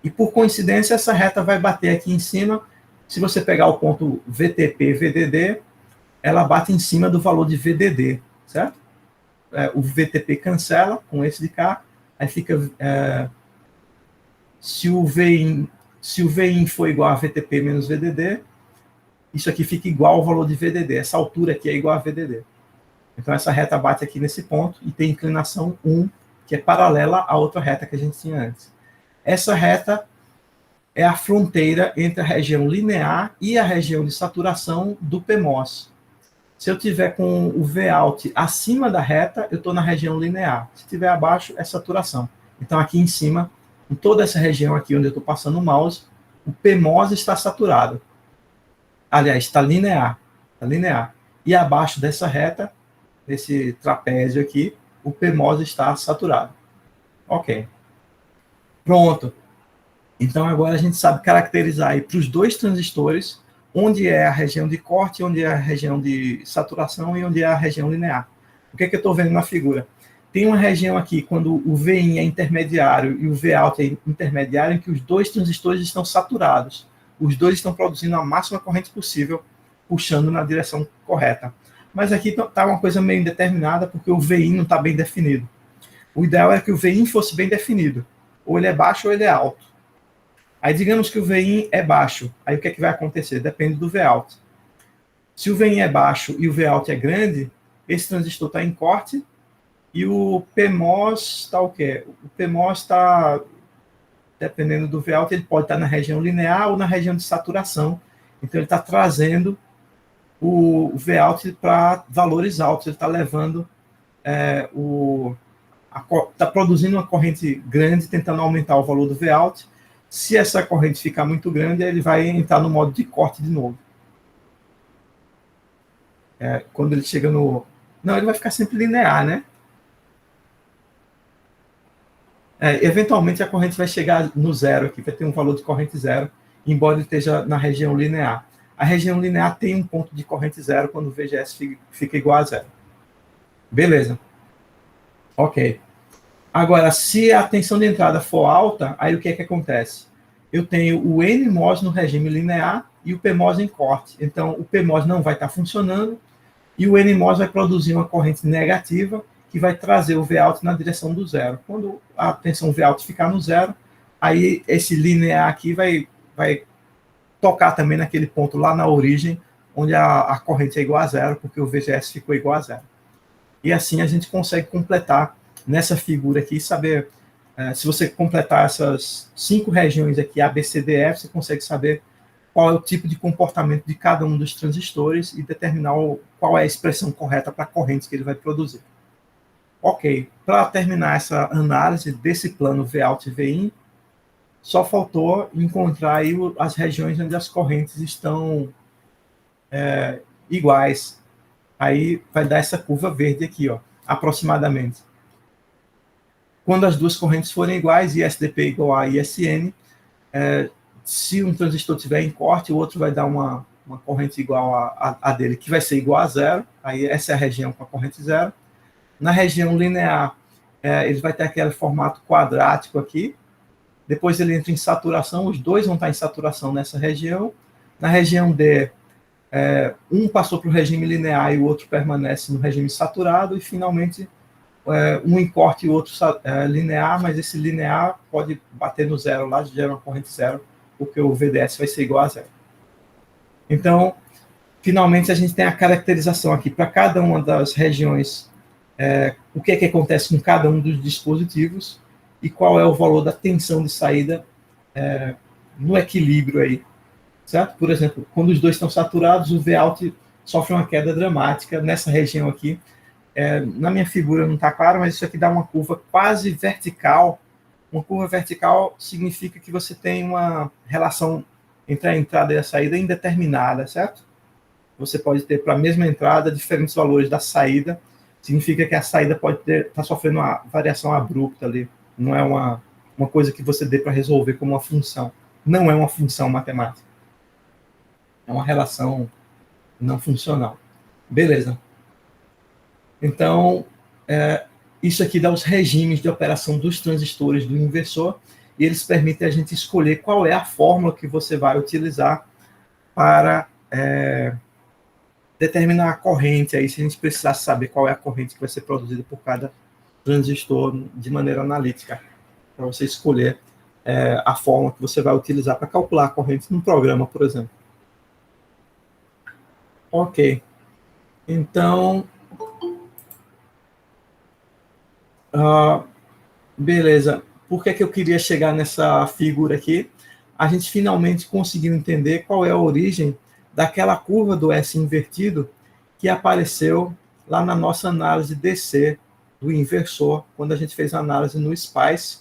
E por coincidência, essa reta vai bater aqui em cima. Se você pegar o ponto VTP, VDD, ela bate em cima do valor de VDD, certo? O VTP cancela com esse de cá, aí fica... se o Vin for igual a VTP menos VDD, isso aqui fica igual ao valor de VDD. Essa altura aqui é igual a VDD. Então essa reta bate aqui nesse ponto e tem inclinação 1, que é paralela à outra reta que a gente tinha antes. Essa reta é a fronteira entre a região linear e a região de saturação do PMOS. Se eu tiver com o Vout acima da reta, eu estou na região linear. Se estiver abaixo, é saturação. Então aqui em cima, em toda essa região aqui onde eu estou passando o mouse, o PMOS está saturado. Aliás, está linear. Está linear. E abaixo dessa reta, desse trapézio aqui, o PMOS está saturado. Ok. Pronto. Então agora a gente sabe caracterizar aí para os dois transistores onde é a região de corte, onde é a região de saturação e onde é a região linear. O que é que eu estou vendo na figura? Tem uma região aqui, quando o Vin é intermediário e o Vout é intermediário, em que os dois transistores estão saturados. Os dois estão produzindo a máxima corrente possível, puxando na direção correta. Mas aqui está uma coisa meio indeterminada, porque o Vin não está bem definido. O ideal é que o Vin fosse bem definido. Ou ele é baixo ou ele é alto. Aí digamos que o Vin é baixo. Aí o que é que vai acontecer? Depende do Vout. Se o Vin é baixo e o Vout é grande, esse transistor está em corte e o PMOS está o quê? O PMOS está, dependendo do Vout, ele pode estar na região linear ou na região de saturação. Então ele está trazendo o Vout para valores altos. Ele está levando está produzindo uma corrente grande, tentando aumentar o valor do Vout. Se essa corrente ficar muito grande, ele vai entrar no modo de corte de novo. Quando ele chega no... Não, ele vai ficar sempre linear, né? Eventualmente a corrente vai chegar no zero aqui, vai ter um valor de corrente zero, embora ele esteja na região linear. A região linear tem um ponto de corrente zero quando o VGS fica igual a zero. Beleza. Ok. Agora, se a tensão de entrada for alta, aí o que é que acontece? Eu tenho o NMOS no regime linear e o PMOS em corte. Então, o PMOS não vai estar funcionando e o NMOS vai produzir uma corrente negativa que vai trazer o Vout na direção do zero. Quando a tensão Vout ficar no zero, aí esse linear aqui vai tocar também naquele ponto lá na origem, onde a corrente é igual a zero, porque o VGS ficou igual a zero. E assim a gente consegue completar nessa figura aqui, saber, se você completar essas 5 regiões aqui, A, B, C, D, F, você consegue saber qual é o tipo de comportamento de cada um dos transistores e determinar qual é a expressão correta para a corrente que ele vai produzir. Ok, para terminar essa análise desse plano Vout e Vin, só faltou encontrar aí as regiões onde as correntes estão iguais. Aí vai dar essa curva verde aqui, ó, aproximadamente. Quando as duas correntes forem iguais, ISDP igual a ISN, se um transistor estiver em corte, o outro vai dar uma corrente igual a dele, que vai ser igual a zero. Aí essa é a região com a corrente zero. Na região linear, ele vai ter aquele formato quadrático aqui. Depois ele entra em saturação, os dois vão estar em saturação nessa região. Na região D, um passou para o regime linear e o outro permanece no regime saturado. E, finalmente, um em corte e o outro linear, mas esse linear pode bater no zero lá, gera uma corrente zero, porque o VDS vai ser igual a zero. Então, finalmente, a gente tem a caracterização aqui para cada uma das regiões, o que é que acontece com cada um dos dispositivos e qual é o valor da tensão de saída no equilíbrio aí, certo? Por exemplo, quando os dois estão saturados, o Vout sofre uma queda dramática nessa região aqui. Na minha figura não está claro, mas isso aqui dá uma curva quase vertical. Uma curva vertical significa que você tem uma relação entre a entrada e a saída indeterminada, certo? Você pode ter para a mesma entrada diferentes valores da saída. Significa que a saída pode estar sofrendo uma variação abrupta ali. Não é uma coisa que você dê para resolver como uma função. Não é uma função matemática. É uma relação não funcional. Beleza. Então, isso aqui dá os regimes de operação dos transistores do inversor, e eles permitem a gente escolher qual é a fórmula que você vai utilizar para determinar a corrente, aí, se a gente precisar saber qual é a corrente que vai ser produzida por cada transistor de maneira analítica, para você escolher a fórmula que você vai utilizar para calcular a corrente num programa, por exemplo. Ok. Então, beleza. Por que eu queria chegar nessa figura aqui? A gente finalmente conseguiu entender qual é a origem daquela curva do S invertido que apareceu lá na nossa análise DC do inversor, quando a gente fez a análise no SPICE.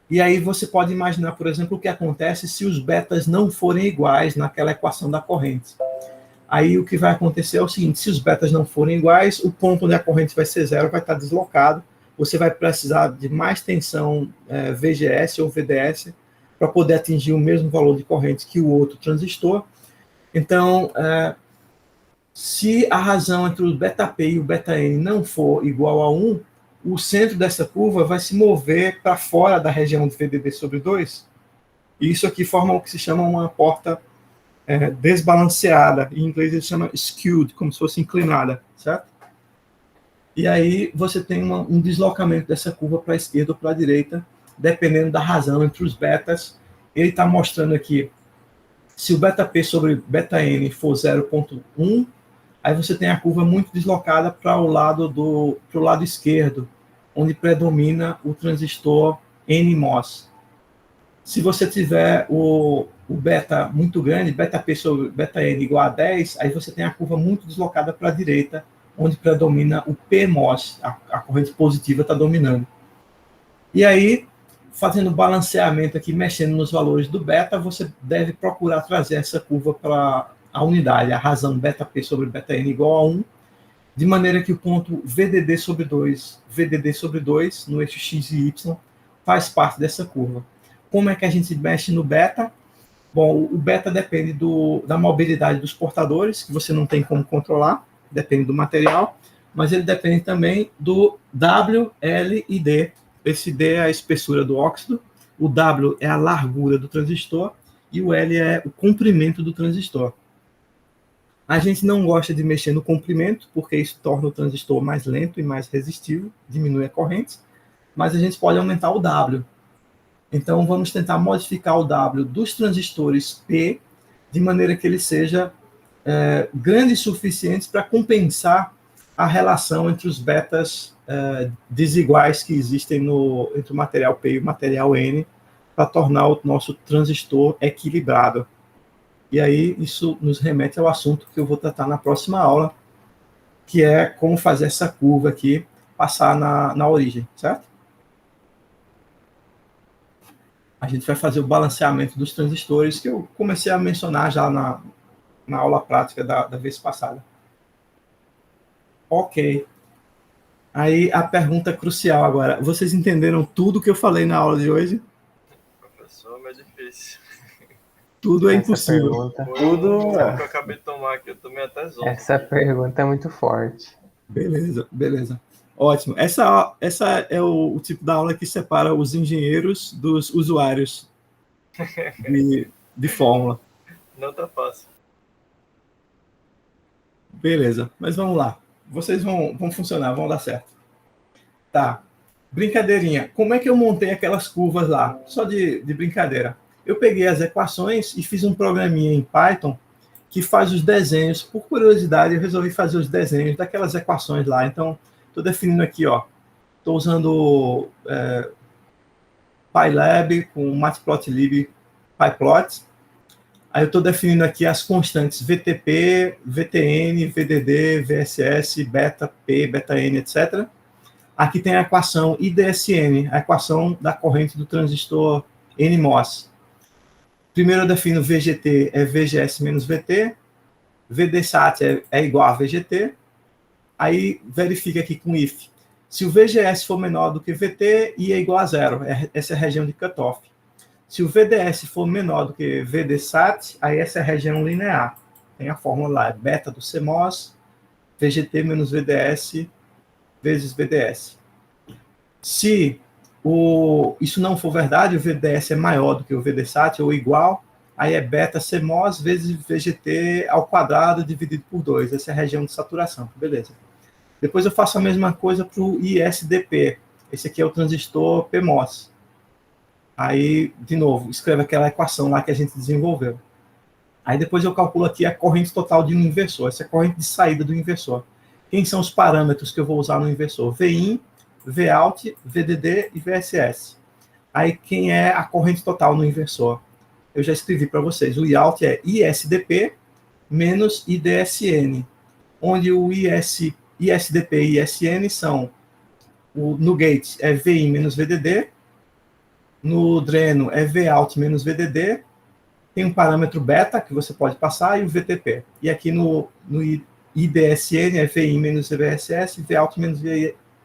E aí você pode imaginar, por exemplo, o que acontece se os betas não forem iguais naquela equação da corrente. Aí o que vai acontecer é o seguinte: se os betas não forem iguais, o ponto onde a corrente vai ser zero vai estar deslocado. Você vai precisar de mais tensão VGS ou VDS para poder atingir o mesmo valor de corrente que o outro transistor. Então, se a razão entre o beta-P e o beta-N não for igual a 1, o centro dessa curva vai se mover para fora da região de VDD sobre 2. E isso aqui forma o que se chama uma porta desbalanceada. Em inglês ele chama skewed, como se fosse inclinada, certo? E aí você tem um deslocamento dessa curva para a esquerda ou para a direita, dependendo da razão entre os betas. Ele está mostrando aqui, se o beta-P sobre beta-N for 0,1, aí você tem a curva muito deslocada para o lado esquerdo, onde predomina o transistor NMOS. Se você tiver o beta muito grande, beta-P sobre beta-N igual a 10, aí você tem a curva muito deslocada para a direita, onde predomina o PMOS, a corrente positiva está dominando. E aí, fazendo balanceamento aqui, mexendo nos valores do beta, você deve procurar trazer essa curva para a unidade, a razão beta-P sobre beta-N igual a 1, de maneira que o ponto VDD sobre 2, no eixo x e y, faz parte dessa curva. Como é que a gente mexe no beta? Bom, o beta depende da mobilidade dos portadores, que você não tem como controlar, depende do material, mas ele depende também do W, L e D. Esse D é a espessura do óxido, o W é a largura do transistor e o L é o comprimento do transistor. A gente não gosta de mexer no comprimento, porque isso torna o transistor mais lento e mais resistivo, diminui a corrente, mas a gente pode aumentar o W. Então, vamos tentar modificar o W dos transistores P, de maneira que ele seja grande o suficiente para compensar a relação entre os betas desiguais que existem entre o material P e o material N, para tornar o nosso transistor equilibrado. E aí, isso nos remete ao assunto que eu vou tratar na próxima aula, que é como fazer essa curva aqui passar na origem, certo? A gente vai fazer o balanceamento dos transistores, que eu comecei a mencionar já na aula prática da vez passada. Ok. Aí a pergunta crucial agora. Vocês entenderam tudo que eu falei na aula de hoje? Professor, mas é difícil. Tudo é impossível. Tudo que eu acabei de tomar aqui, eu tomei até zona. Essa pergunta é muito forte. Beleza. Ótimo. Essa é o tipo da aula que separa os engenheiros dos usuários de fórmula. Não tá fácil. Beleza, mas vamos lá. Vocês vão funcionar, vão dar certo. Tá. Brincadeirinha. Como é que eu montei aquelas curvas lá? Só de brincadeira. Eu peguei as equações e fiz um programinha em Python que faz os desenhos. Por curiosidade, eu resolvi fazer os desenhos daquelas equações lá. Então, estou definindo aqui, ó. Estou usando PyLab, com Matplotlib, PyPlot. Aí eu estou definindo aqui as constantes VTP, VTN, VDD, VSS, beta, P, beta N, etc. Aqui tem a equação IDSN, a equação da corrente do transistor NMOS. Primeiro eu defino VGT é VGS menos VT, VDSAT é igual a VGT, aí verifica aqui com if. Se o VGS for menor do que VT, I é igual a zero, essa é a região de cutoff. Se o VDS for menor do que VDSAT, aí essa é a região linear. Tem a fórmula lá, é beta do CMOS, VGT menos VDS vezes VDS. Se isso não for verdade, o VDS é maior do que o VDSAT ou igual, aí é beta CMOS vezes VGT ao quadrado dividido por 2. Essa é a região de saturação. Beleza. Depois eu faço a mesma coisa para o ISDP. Esse aqui é o transistor PMOS. Aí, de novo, escreve aquela equação lá que a gente desenvolveu. Aí depois eu calculo aqui a corrente total de um inversor. Essa é a corrente de saída do inversor. Quem são os parâmetros que eu vou usar no inversor? Vin, Vout, VDD e VSS. Aí quem é a corrente total no inversor? Eu já escrevi para vocês. O Iout é ISDP menos IDSN, onde o ISDP e ISN são, no gate é VIN menos VDD, no dreno é Vout menos VDD, tem um parâmetro beta que você pode passar e o VTP. E aqui no IDSN é VIN menos VSS, Vout menos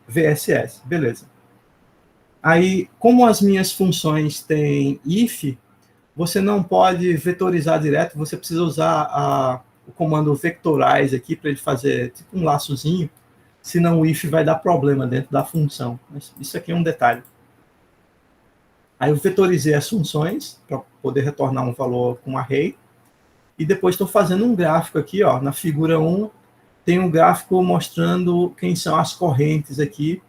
VSS. Beleza. Aí, como as minhas funções têm if, você não pode vetorizar direto, você precisa usar o comando vectorize aqui para ele fazer tipo um laçozinho, senão o if vai dar problema dentro da função. Mas isso aqui é um detalhe. Aí eu vetorizei as funções para poder retornar um valor com array. E depois estou fazendo um gráfico aqui, ó, na figura 1, tem um gráfico mostrando quem são as correntes aqui,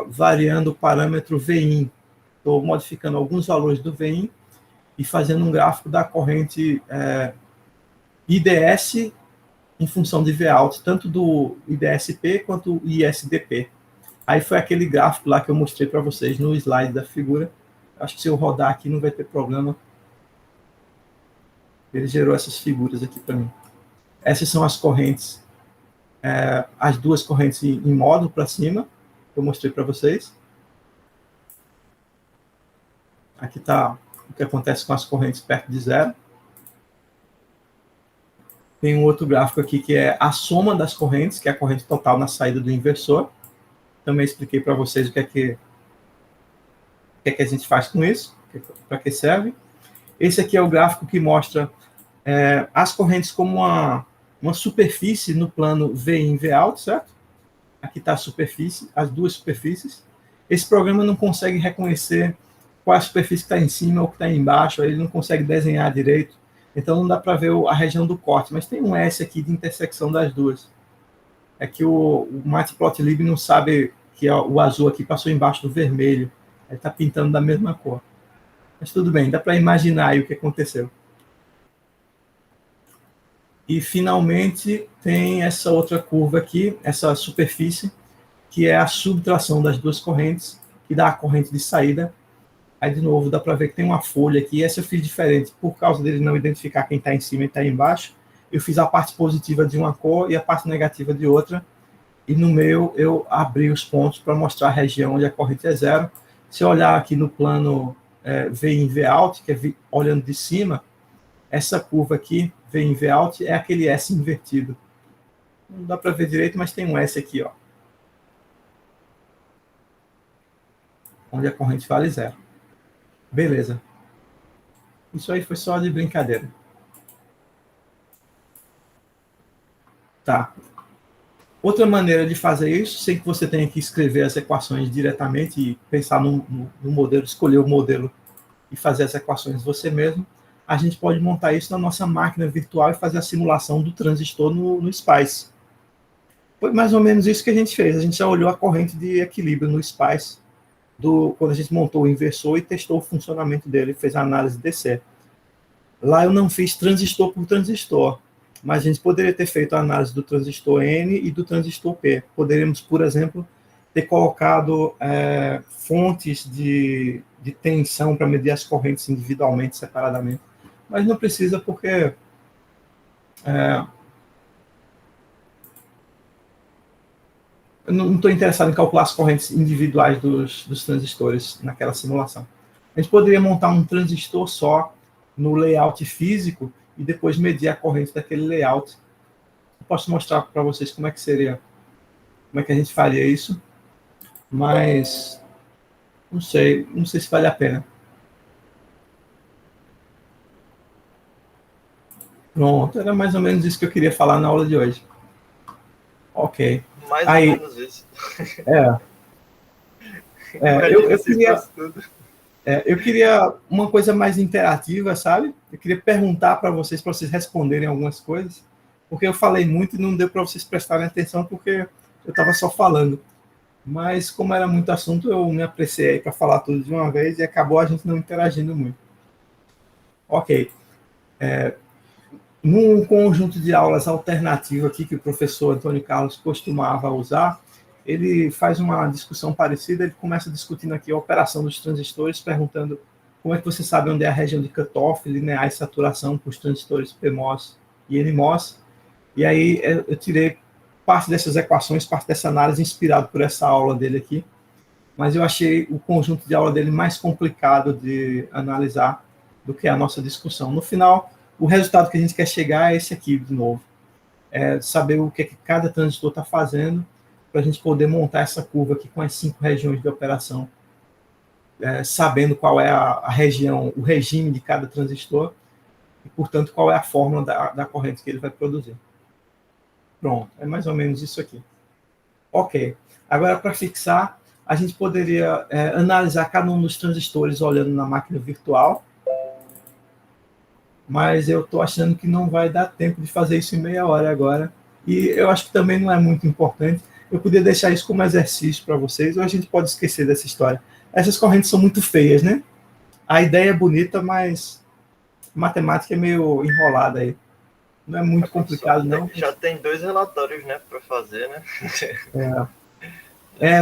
variando o parâmetro VIN. Estou modificando alguns valores do VIN e fazendo um gráfico da corrente IDS em função de Vout, tanto do IDSP quanto do ISDP. Aí foi aquele gráfico lá que eu mostrei para vocês no slide da figura. Acho que se eu rodar aqui não vai ter problema. Ele gerou essas figuras aqui para mim. Essas são as correntes, as duas correntes em módulo para cima, que eu mostrei para vocês. Aqui está o que acontece com as correntes perto de zero. Tem um outro gráfico aqui que é a soma das correntes, que é a corrente total na saída do inversor. Também expliquei para vocês o que é que a gente faz com isso, para que serve. Esse aqui é o gráfico que mostra as correntes como uma superfície no plano VIN e Vout, certo? Aqui está a superfície, as duas superfícies. Esse programa não consegue reconhecer qual é a superfície que está em cima ou que está embaixo, ele não consegue desenhar direito, então não dá para ver a região do corte, mas tem um S aqui de intersecção das duas. É que o Matplotlib não sabe que o azul aqui passou embaixo do vermelho, ele está pintando da mesma cor. Mas tudo bem, dá para imaginar aí o que aconteceu. E, finalmente, tem essa outra curva aqui, essa superfície, que é a subtração das duas correntes, que dá a corrente de saída. Aí, de novo, dá para ver que tem uma folha aqui. Essa eu fiz diferente, por causa dele não identificar quem está em cima e está embaixo. Eu fiz a parte positiva de uma cor e a parte negativa de outra. E no meio eu abri os pontos para mostrar a região onde a corrente é zero. Se eu olhar aqui no plano VIN Vout, que é olhando de cima, essa curva aqui, VIN Vout, é aquele S invertido. Não dá para ver direito, mas tem um S aqui, ó, onde a corrente vale zero. Beleza. Isso aí foi só de brincadeira. Tá. Outra maneira de fazer isso, sem que você tenha que escrever as equações diretamente e pensar no modelo, escolher o modelo e fazer as equações você mesmo, a gente pode montar isso na nossa máquina virtual e fazer a simulação do transistor no SPICE. Foi mais ou menos isso que a gente fez. A gente já olhou a corrente de equilíbrio no SPICE, quando a gente montou o inversor e testou o funcionamento dele, fez a análise DC. Lá eu não fiz transistor por transistor, mas a gente poderia ter feito a análise do transistor N e do transistor P. Poderíamos, por exemplo, ter colocado fontes de de tensão para medir as correntes individualmente, separadamente. Mas não precisa porque eu não estou interessado em calcular as correntes individuais dos transistores naquela simulação. A gente poderia montar um transistor só no layout físico e depois medir a corrente daquele layout. Eu posso mostrar para vocês como é que seria, como é que a gente faria isso, mas não sei se vale a pena. Pronto, era mais ou menos isso que eu queria falar na aula de hoje. Ok. Mais Aí, ou menos isso. Eu queria uma coisa mais interativa, sabe? Eu queria perguntar para vocês responderem algumas coisas, porque eu falei muito e não deu para vocês prestarem atenção, porque eu estava só falando. Mas, como era muito assunto, eu me apressei para falar tudo de uma vez e acabou a gente não interagindo muito. Ok. Num conjunto de aulas alternativo aqui que o professor Antônio Carlos costumava usar, ele faz uma discussão parecida, ele começa discutindo aqui a operação dos transistores, perguntando como é que você sabe onde é a região de cutoff, linear e saturação para os transistores PMOS e NMOS. E aí eu tirei parte dessas equações, parte dessa análise inspirado por essa aula dele aqui, mas eu achei o conjunto de aula dele mais complicado de analisar do que a nossa discussão. No final, o resultado que a gente quer chegar é esse aqui, de novo. É saber o que cada transistor está fazendo para a gente poder montar essa curva aqui com as 5 regiões de operação, sabendo qual é a região, o regime de cada transistor e, portanto, qual é a fórmula da corrente que ele vai produzir. Pronto, é mais ou menos isso aqui. Ok. Agora, para fixar, a gente poderia analisar cada um dos transistores olhando na máquina virtual, mas eu estou achando que não vai dar tempo de fazer isso em meia hora agora, e eu acho que também não é muito importante. Eu podia deixar isso como exercício para vocês, ou a gente pode esquecer dessa história. Essas correntes são muito feias, né? A ideia é bonita, mas a matemática é meio enrolada aí. Não é muito complicado, não. Já tem 2 relatórios, né, para fazer, né?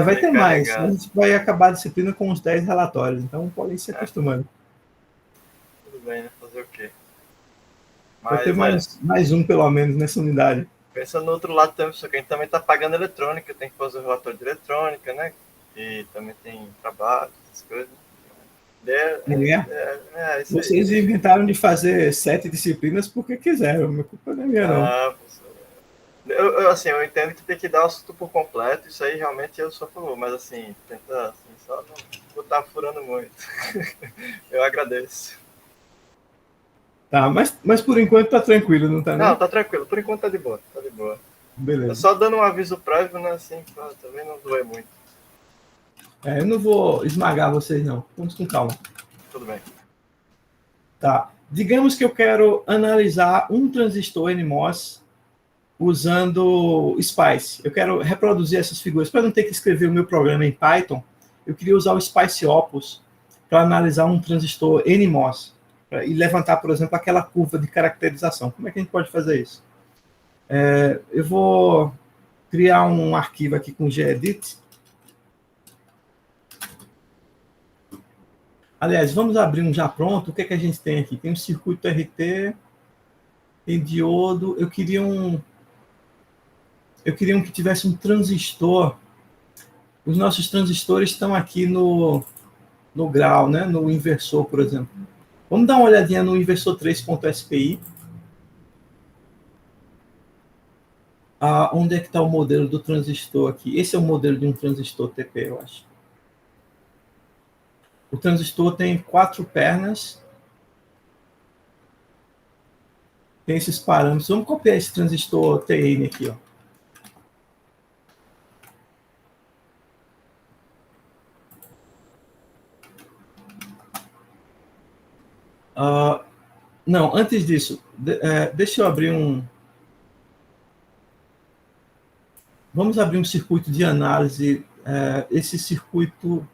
Vai ter mais. A gente vai acabar a disciplina com uns 10 relatórios, então podem se acostumando. Tudo bem, né? Fazer o quê? Vai ter mais um, pelo menos, nessa unidade. Pensa no outro lado também, só que a gente também está pagando eletrônica, tem que fazer o relatório de eletrônica, né? E também tem trabalho, essas coisas. Isso Vocês aí. inventaram de fazer 7 disciplinas porque quiseram, minha culpa não é minha, não. Eu entendo que tem que dar o assunto por completo, isso aí realmente eu sou a favor, mas assim, tenta assim, só não botar furando muito. Eu agradeço. Tá, mas por enquanto tá tranquilo, não tá? Não, tá tranquilo, por enquanto tá de boa, tá de boa. Beleza. Só dando um aviso prévio, né, assim, pra também não doer muito. Eu não vou esmagar vocês, não. Vamos com calma. Tudo bem. Tá. Digamos que eu quero analisar um transistor NMOS usando Spice. Eu quero reproduzir essas figuras. Para não ter que escrever o meu programa em Python, eu queria usar o Spice Opus para analisar um transistor NMOS e levantar, por exemplo, aquela curva de caracterização. Como é que a gente pode fazer isso? Eu vou criar um arquivo aqui com gedit. Aliás, vamos abrir um já pronto. O que é que a gente tem aqui? Tem um circuito RT, tem diodo. Eu queria um que tivesse um transistor. Os nossos transistores estão aqui no grau, né? No inversor, por exemplo. Vamos dar uma olhadinha no inversor 3.SPI. Onde é que está o modelo do transistor aqui? Esse é o modelo de um transistor TP, eu acho. O transistor tem 4 pernas. Tem esses parâmetros. Vamos copiar esse transistor TN aqui, ó. Não, antes disso, deixa eu abrir um... Vamos abrir um circuito de análise. Esse circuito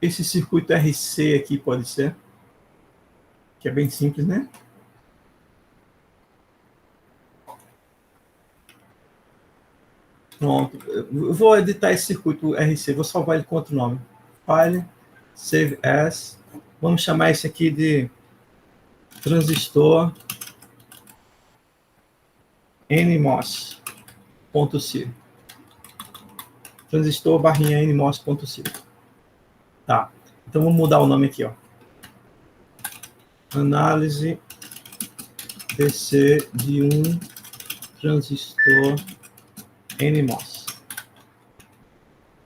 RC aqui pode ser, que é bem simples, né? Pronto. Eu vou editar esse circuito RC, vou salvar ele com outro nome. File, Save As. Vamos chamar esse aqui de transistor nmos.c. Transistor barrinha nmos.c. Tá. Então vamos mudar o nome aqui, ó. Análise DC de um transistor nmos.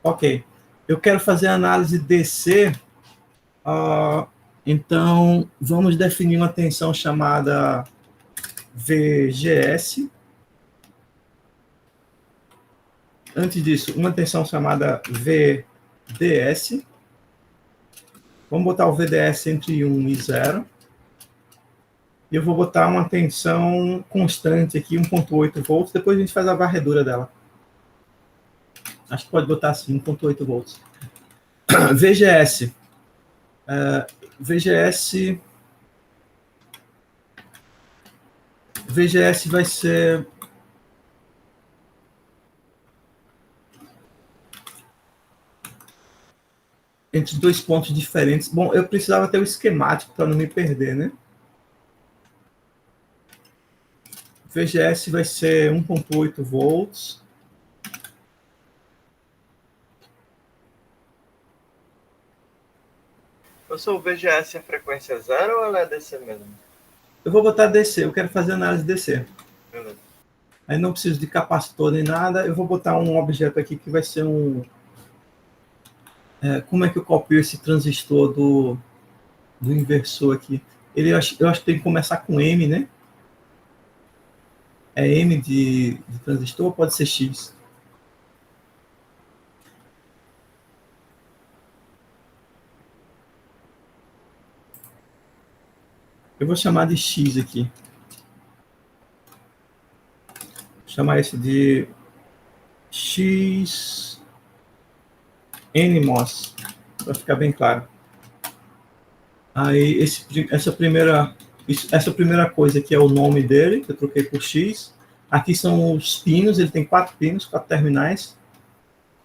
Ok. Eu quero fazer a análise DC. Então, vamos definir uma tensão chamada VGS. Antes disso, uma tensão chamada VDS. Vamos botar o VDS entre 1 e 0. E eu vou botar uma tensão constante aqui, 1.8 volts. Depois a gente faz a varredura dela. Acho que pode botar assim, 1.8 volts. VGS. VGS vai ser... entre dois pontos diferentes. Bom, eu precisava ter o esquemático para não me perder, né? VGS vai ser 1.8 volts. Professor, o VGS é frequência zero ou ela é DC mesmo? Eu vou botar DC, eu quero fazer análise DC. Beleza. Aí não preciso de capacitor nem nada. Eu vou botar um objeto aqui que vai ser um... como é que eu copio esse transistor do inversor aqui? Eu acho que tem que começar com M, né? É M de transistor ou pode ser X? Eu vou chamar de X aqui. Vou chamar esse de X NMOS, para ficar bem claro. Aí, essa primeira coisa aqui é o nome dele, que eu troquei por X. Aqui são os pinos, ele tem 4 pinos, 4 terminais.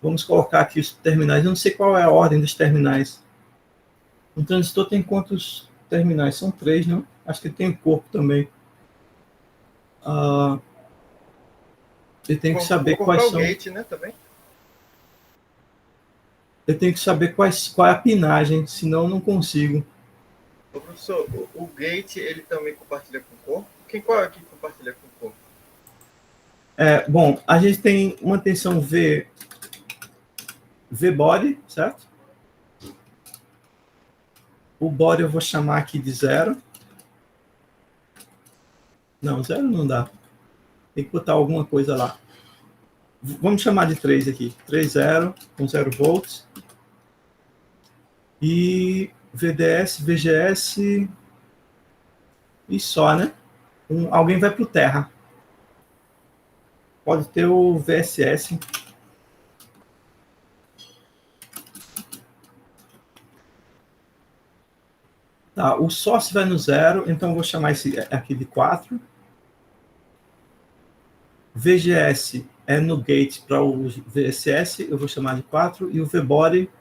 Vamos colocar aqui os terminais. Eu não sei qual é a ordem dos terminais. Um transistor tem quantos terminais? São 3, não? Acho que tem um corpo também. Eu tenho que saber quais são... gate, né, também? Eu tenho que saber qual é a pinagem, senão eu não consigo. Ô, professor, o gate, ele também compartilha com o corpo? Qual é que compartilha com o corpo? Bom, a gente tem uma tensão V-body, certo? O body eu vou chamar aqui de 0. Não, 0 não dá. Tem que botar alguma coisa lá. Vamos chamar de 3 aqui. 3, 0, com 0 volts. E VDS, VGS e só, né? Alguém vai para o terra. Pode ter o VSS. Tá, o source vai no 0, então eu vou chamar esse aqui de 4. VGS é no gate para o VSS, eu vou chamar de 4. E o VBody,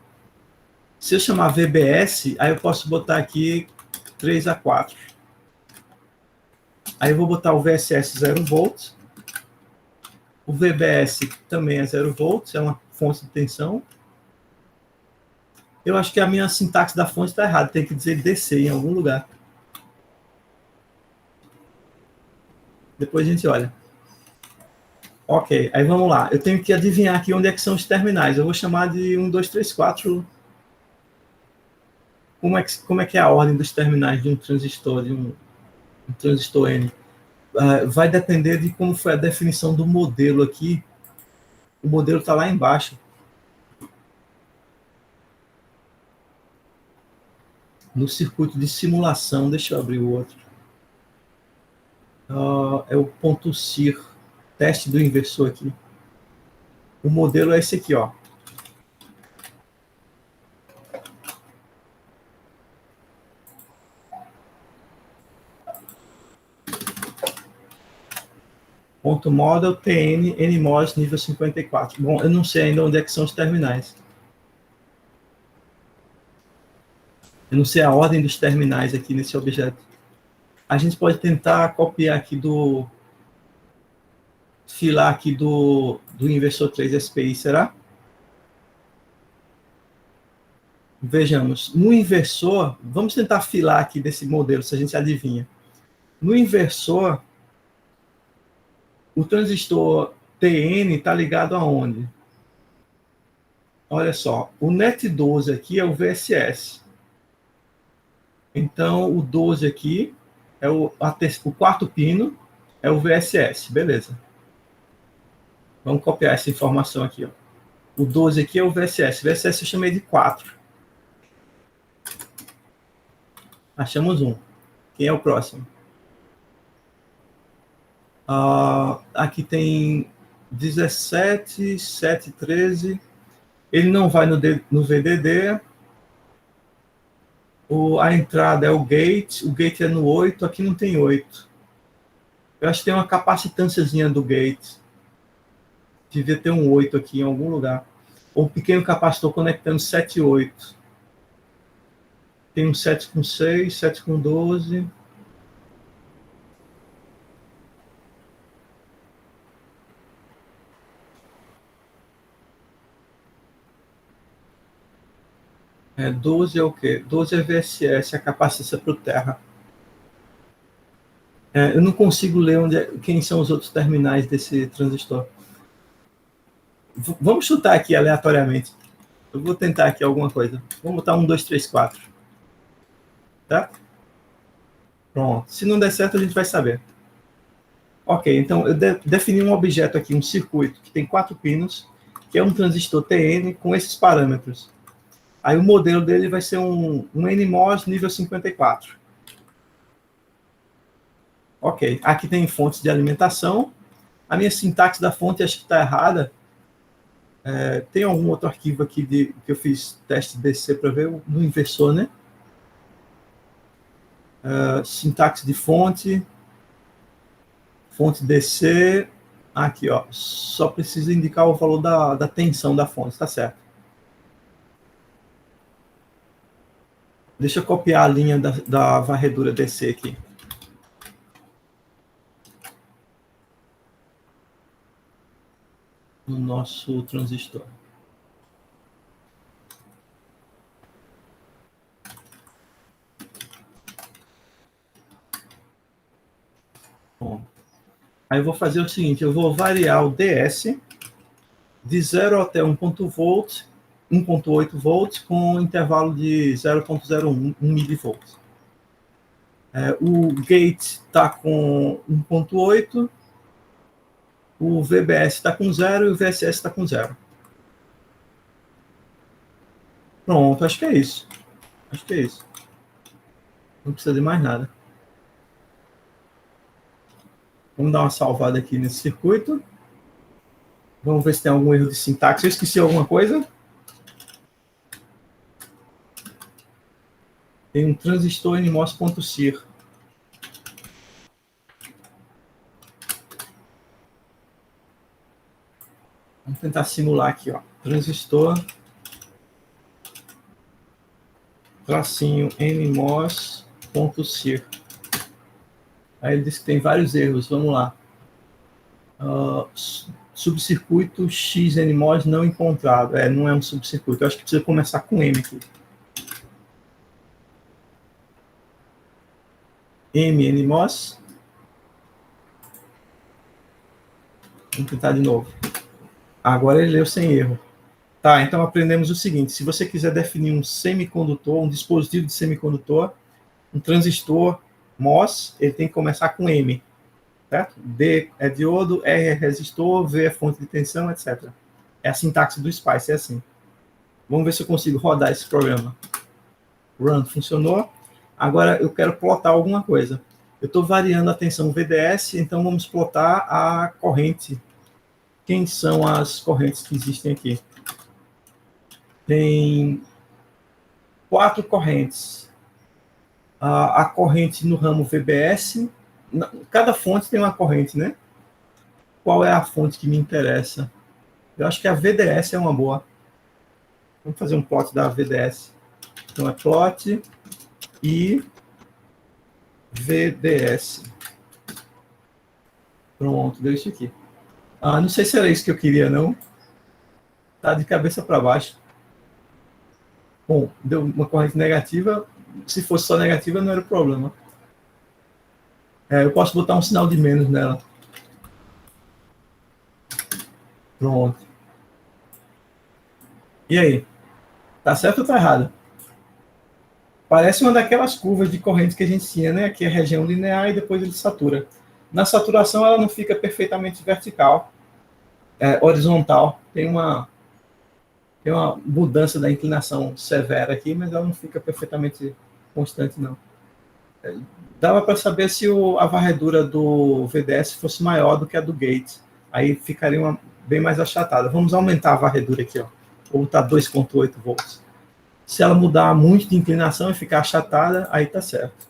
se eu chamar VBS, aí eu posso botar aqui 3 a 4. Aí eu vou botar o VSS 0 volts. O VBS também é 0 volts, é uma fonte de tensão. Eu acho que a minha sintaxe da fonte está errada, tem que dizer DC em algum lugar. Depois a gente olha. Ok, aí vamos lá. Eu tenho que adivinhar aqui onde é que são os terminais. Eu vou chamar de 1, 2, 3, 4. Como é que é a ordem dos terminais de um transistor, um transistor N? Vai depender de como foi a definição do modelo aqui. O modelo está lá embaixo. No circuito de simulação, deixa eu abrir o outro. É o ponto CIR, teste do inversor aqui. O modelo é esse aqui, ó. Ponto model TN NMOS nível 54. Bom, eu não sei ainda onde é que são os terminais. Eu não sei a ordem dos terminais aqui nesse objeto. A gente pode tentar copiar aqui filar aqui do inversor 3 SPI, será? Vejamos, no inversor, vamos tentar filar aqui desse modelo, se a gente adivinha. No inversor, o transistor TN está ligado aonde? Olha só, o NET 12 aqui é o VSS. Então, o 12 aqui é o quarto pino, é o VSS, beleza. Vamos copiar essa informação aqui. Ó. O 12 aqui é o VSS. VSS eu chamei de 4. Achamos um. Quem é o próximo? Aqui tem 17, 7, 13. Ele não vai no VDD. A entrada é o gate é no 8. Aqui não tem 8. Eu acho que tem uma capacitânciazinha do gate. Devia ter um 8 aqui em algum lugar. Ou um pequeno capacitor conectando 7 e 8. Tem um 7 com 6, 7 com 12. , 12 é o quê? 12 é VSS, a capacitância para o terra. Eu não consigo ler quem são os outros terminais desse transistor. Vamos chutar aqui aleatoriamente. Eu vou tentar aqui alguma coisa. Vamos botar 1, 2, 3, 4. Tá? Pronto. Se não der certo, a gente vai saber. Ok, então eu defini um objeto aqui, um circuito, que tem 4 pinos, que é um transistor TN com esses parâmetros. Aí o modelo dele vai ser um NMOS nível 54. Ok, aqui tem fontes de alimentação. A minha sintaxe da fonte acho que está errada. Tem algum outro arquivo aqui que eu fiz teste DC para ver no inversor, né? Sintaxe de fonte DC, aqui, ó, só precisa indicar o valor da tensão da fonte, tá certo? Deixa eu copiar a linha da varredura DC aqui. No nosso transistor. Bom, aí eu vou fazer o seguinte, eu vou variar o DS de 0 até 1.8 volts com um intervalo de 0.01 milivolts. O gate está com 1.8, o VBS está com 0 e o VSS está com 0. Pronto, acho que é isso. Não precisa de mais nada. Vamos dar uma salvada aqui nesse circuito. Vamos ver se tem algum erro de sintaxe. Eu esqueci alguma coisa? Tem um transistor NMOS.SIR. Vamos tentar simular aqui, ó. Transistor tracinho NMOS.SIR. Aí ele diz que tem vários erros. Vamos lá. Subcircuito X NMOS não encontrado. Não é um subcircuito. Eu acho que precisa começar com M aqui. M NMOS. Vamos tentar de novo. Agora ele leu sem erro. Tá, então aprendemos o seguinte. Se você quiser definir um semicondutor, um dispositivo de semicondutor, um transistor MOS, ele tem que começar com M. Certo? D é diodo, R é resistor, V é fonte de tensão, etc. É a sintaxe do SPICE, é assim. Vamos ver se eu consigo rodar esse programa. Run, funcionou. Agora eu quero plotar alguma coisa. Eu estou variando a tensão VDS, então vamos plotar a corrente. Quem são as correntes que existem aqui? Tem 4 correntes. A corrente no ramo VBS, cada fonte tem uma corrente, né? Qual é a fonte que me interessa? Eu acho que a VDS é uma boa. Vamos fazer um plot da VDS. Então é plot e VDS. Pronto, deu isso aqui. Não sei se era isso que eu queria, não. Tá de cabeça para baixo. Bom, deu uma corrente negativa. Se fosse só negativa, não era o problema. Eu posso botar um sinal de menos nela. Pronto. E aí? Tá certo ou tá errado? Parece uma daquelas curvas de corrente que a gente tinha, né? Aqui é a região linear e depois ele satura. Na saturação, ela não fica perfeitamente vertical, horizontal. Tem uma mudança da inclinação severa aqui, mas ela não fica perfeitamente constante, não. Dava para saber se a varredura do VDS fosse maior do que a do gate. Aí ficaria bem mais achatada. Vamos aumentar a varredura aqui, ó. Vou botar 2,8 volts. Se ela mudar muito de inclinação e ficar achatada, aí tá certo.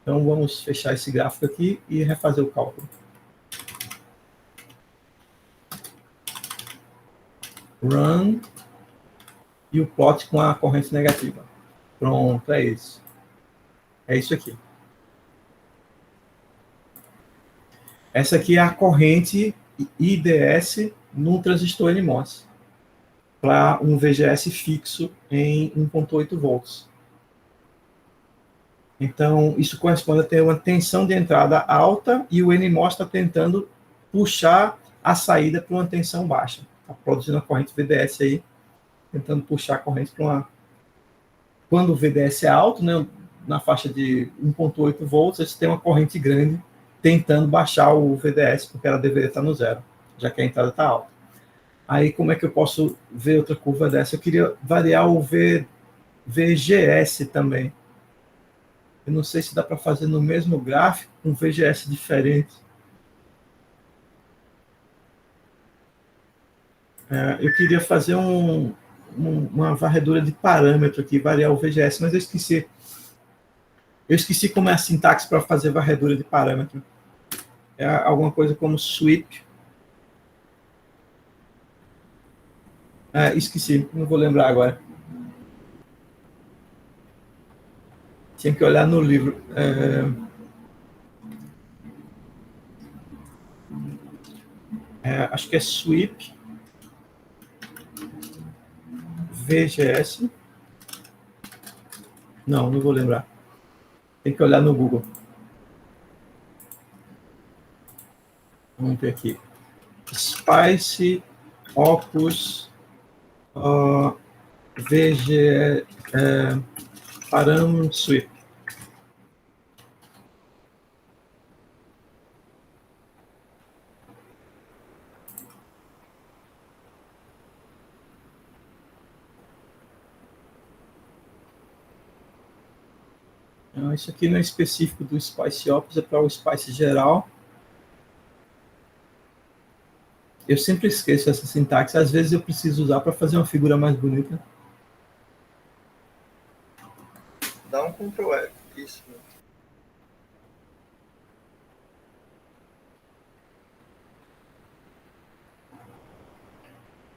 Então vamos fechar esse gráfico aqui e refazer o cálculo. Run e o plot com a corrente negativa. Pronto, é isso. É isso aqui. Essa aqui é a corrente IDS no transistor NMOS para um VGS fixo em 1,8 volts. Então, isso corresponde a ter uma tensão de entrada alta e o NMOS está tentando puxar a saída para uma tensão baixa. Está produzindo a corrente VDS aí, tentando puxar a corrente para uma... Quando o VDS é alto, né, na faixa de 1,8 volts, você tem uma corrente grande tentando baixar o VDS, porque ela deveria estar no zero, já que a entrada está alta. Aí, como é que eu posso ver outra curva dessa? Eu queria variar o VGS também. Eu não sei se dá para fazer no mesmo gráfico, com VGS diferente. Eu queria fazer uma varredura de parâmetro aqui, variar o VGS, mas eu esqueci. Eu esqueci como é a sintaxe para fazer varredura de parâmetro. É alguma coisa como sweep. Esqueci, não vou lembrar agora. Tinha que olhar no livro. Acho que é sweep VGS. Não vou lembrar. Tem que olhar no Google. Vamos ver aqui. Spice Opus VG Param Sweep. Isso aqui não é específico do Spice Opus, é para o Spice geral. Eu sempre esqueço essa sintaxe, às vezes eu preciso usar para fazer uma figura mais bonita. Dá um Ctrl F, isso.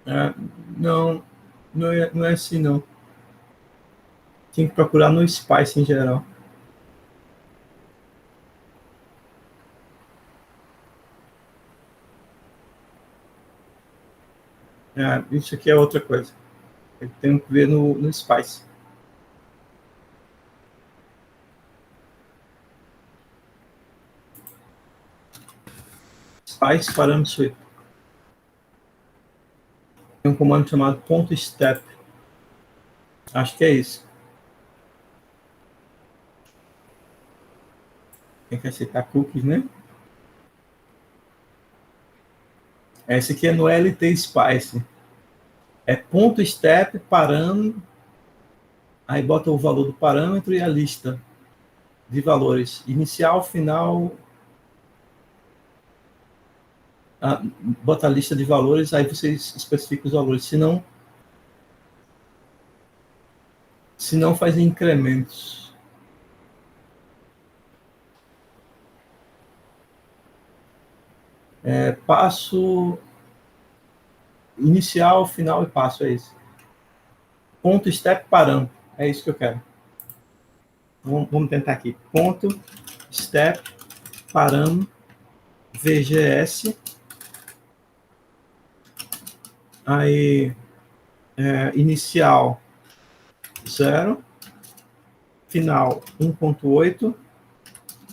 Não é assim, não. Tem que procurar no Spice em geral. Isso aqui é outra coisa. Eu tenho que ver no Spice. Spice Param Sweep. Tem um comando chamado .step. Acho que é isso. Tem que aceitar cookies, né? Esse aqui é no LT Spice. É .step param, aí bota o valor do parâmetro e a lista de valores. Inicial, final... bota a lista de valores, aí você especifica os valores. Se não faz incrementos. Passo inicial, final e passo, é isso. Step param, é isso que eu quero. Vamos tentar aqui. Ponto, step, parâmetro, VGS. Aí, inicial 0, final 1.8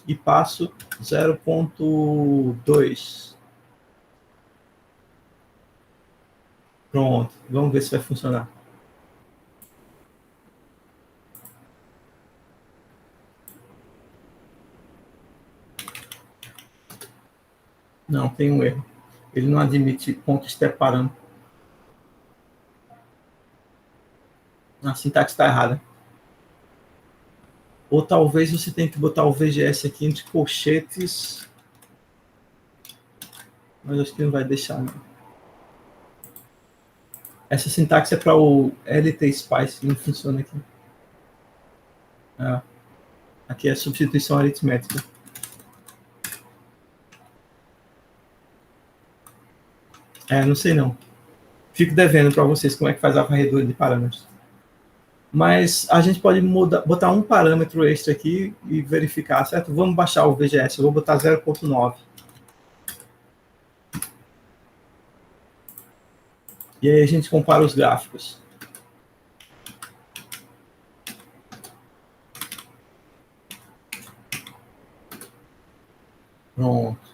e passo 0.2. Pronto, vamos ver se vai funcionar. Não, tem um erro. Ele não admite ponto step parâmetro. A sintaxe está errada. Ou talvez você tenha que botar o VGS aqui entre colchetes. Mas acho que não vai deixar, não. Essa sintaxe é para o LT Spice, não funciona aqui. Aqui é substituição aritmética. Não sei não. Fico devendo para vocês como é que faz a varredura de parâmetros. Mas a gente pode botar um parâmetro extra aqui e verificar, certo? Vamos baixar o VGS, eu vou botar 0.9. E aí a gente compara os gráficos. Pronto.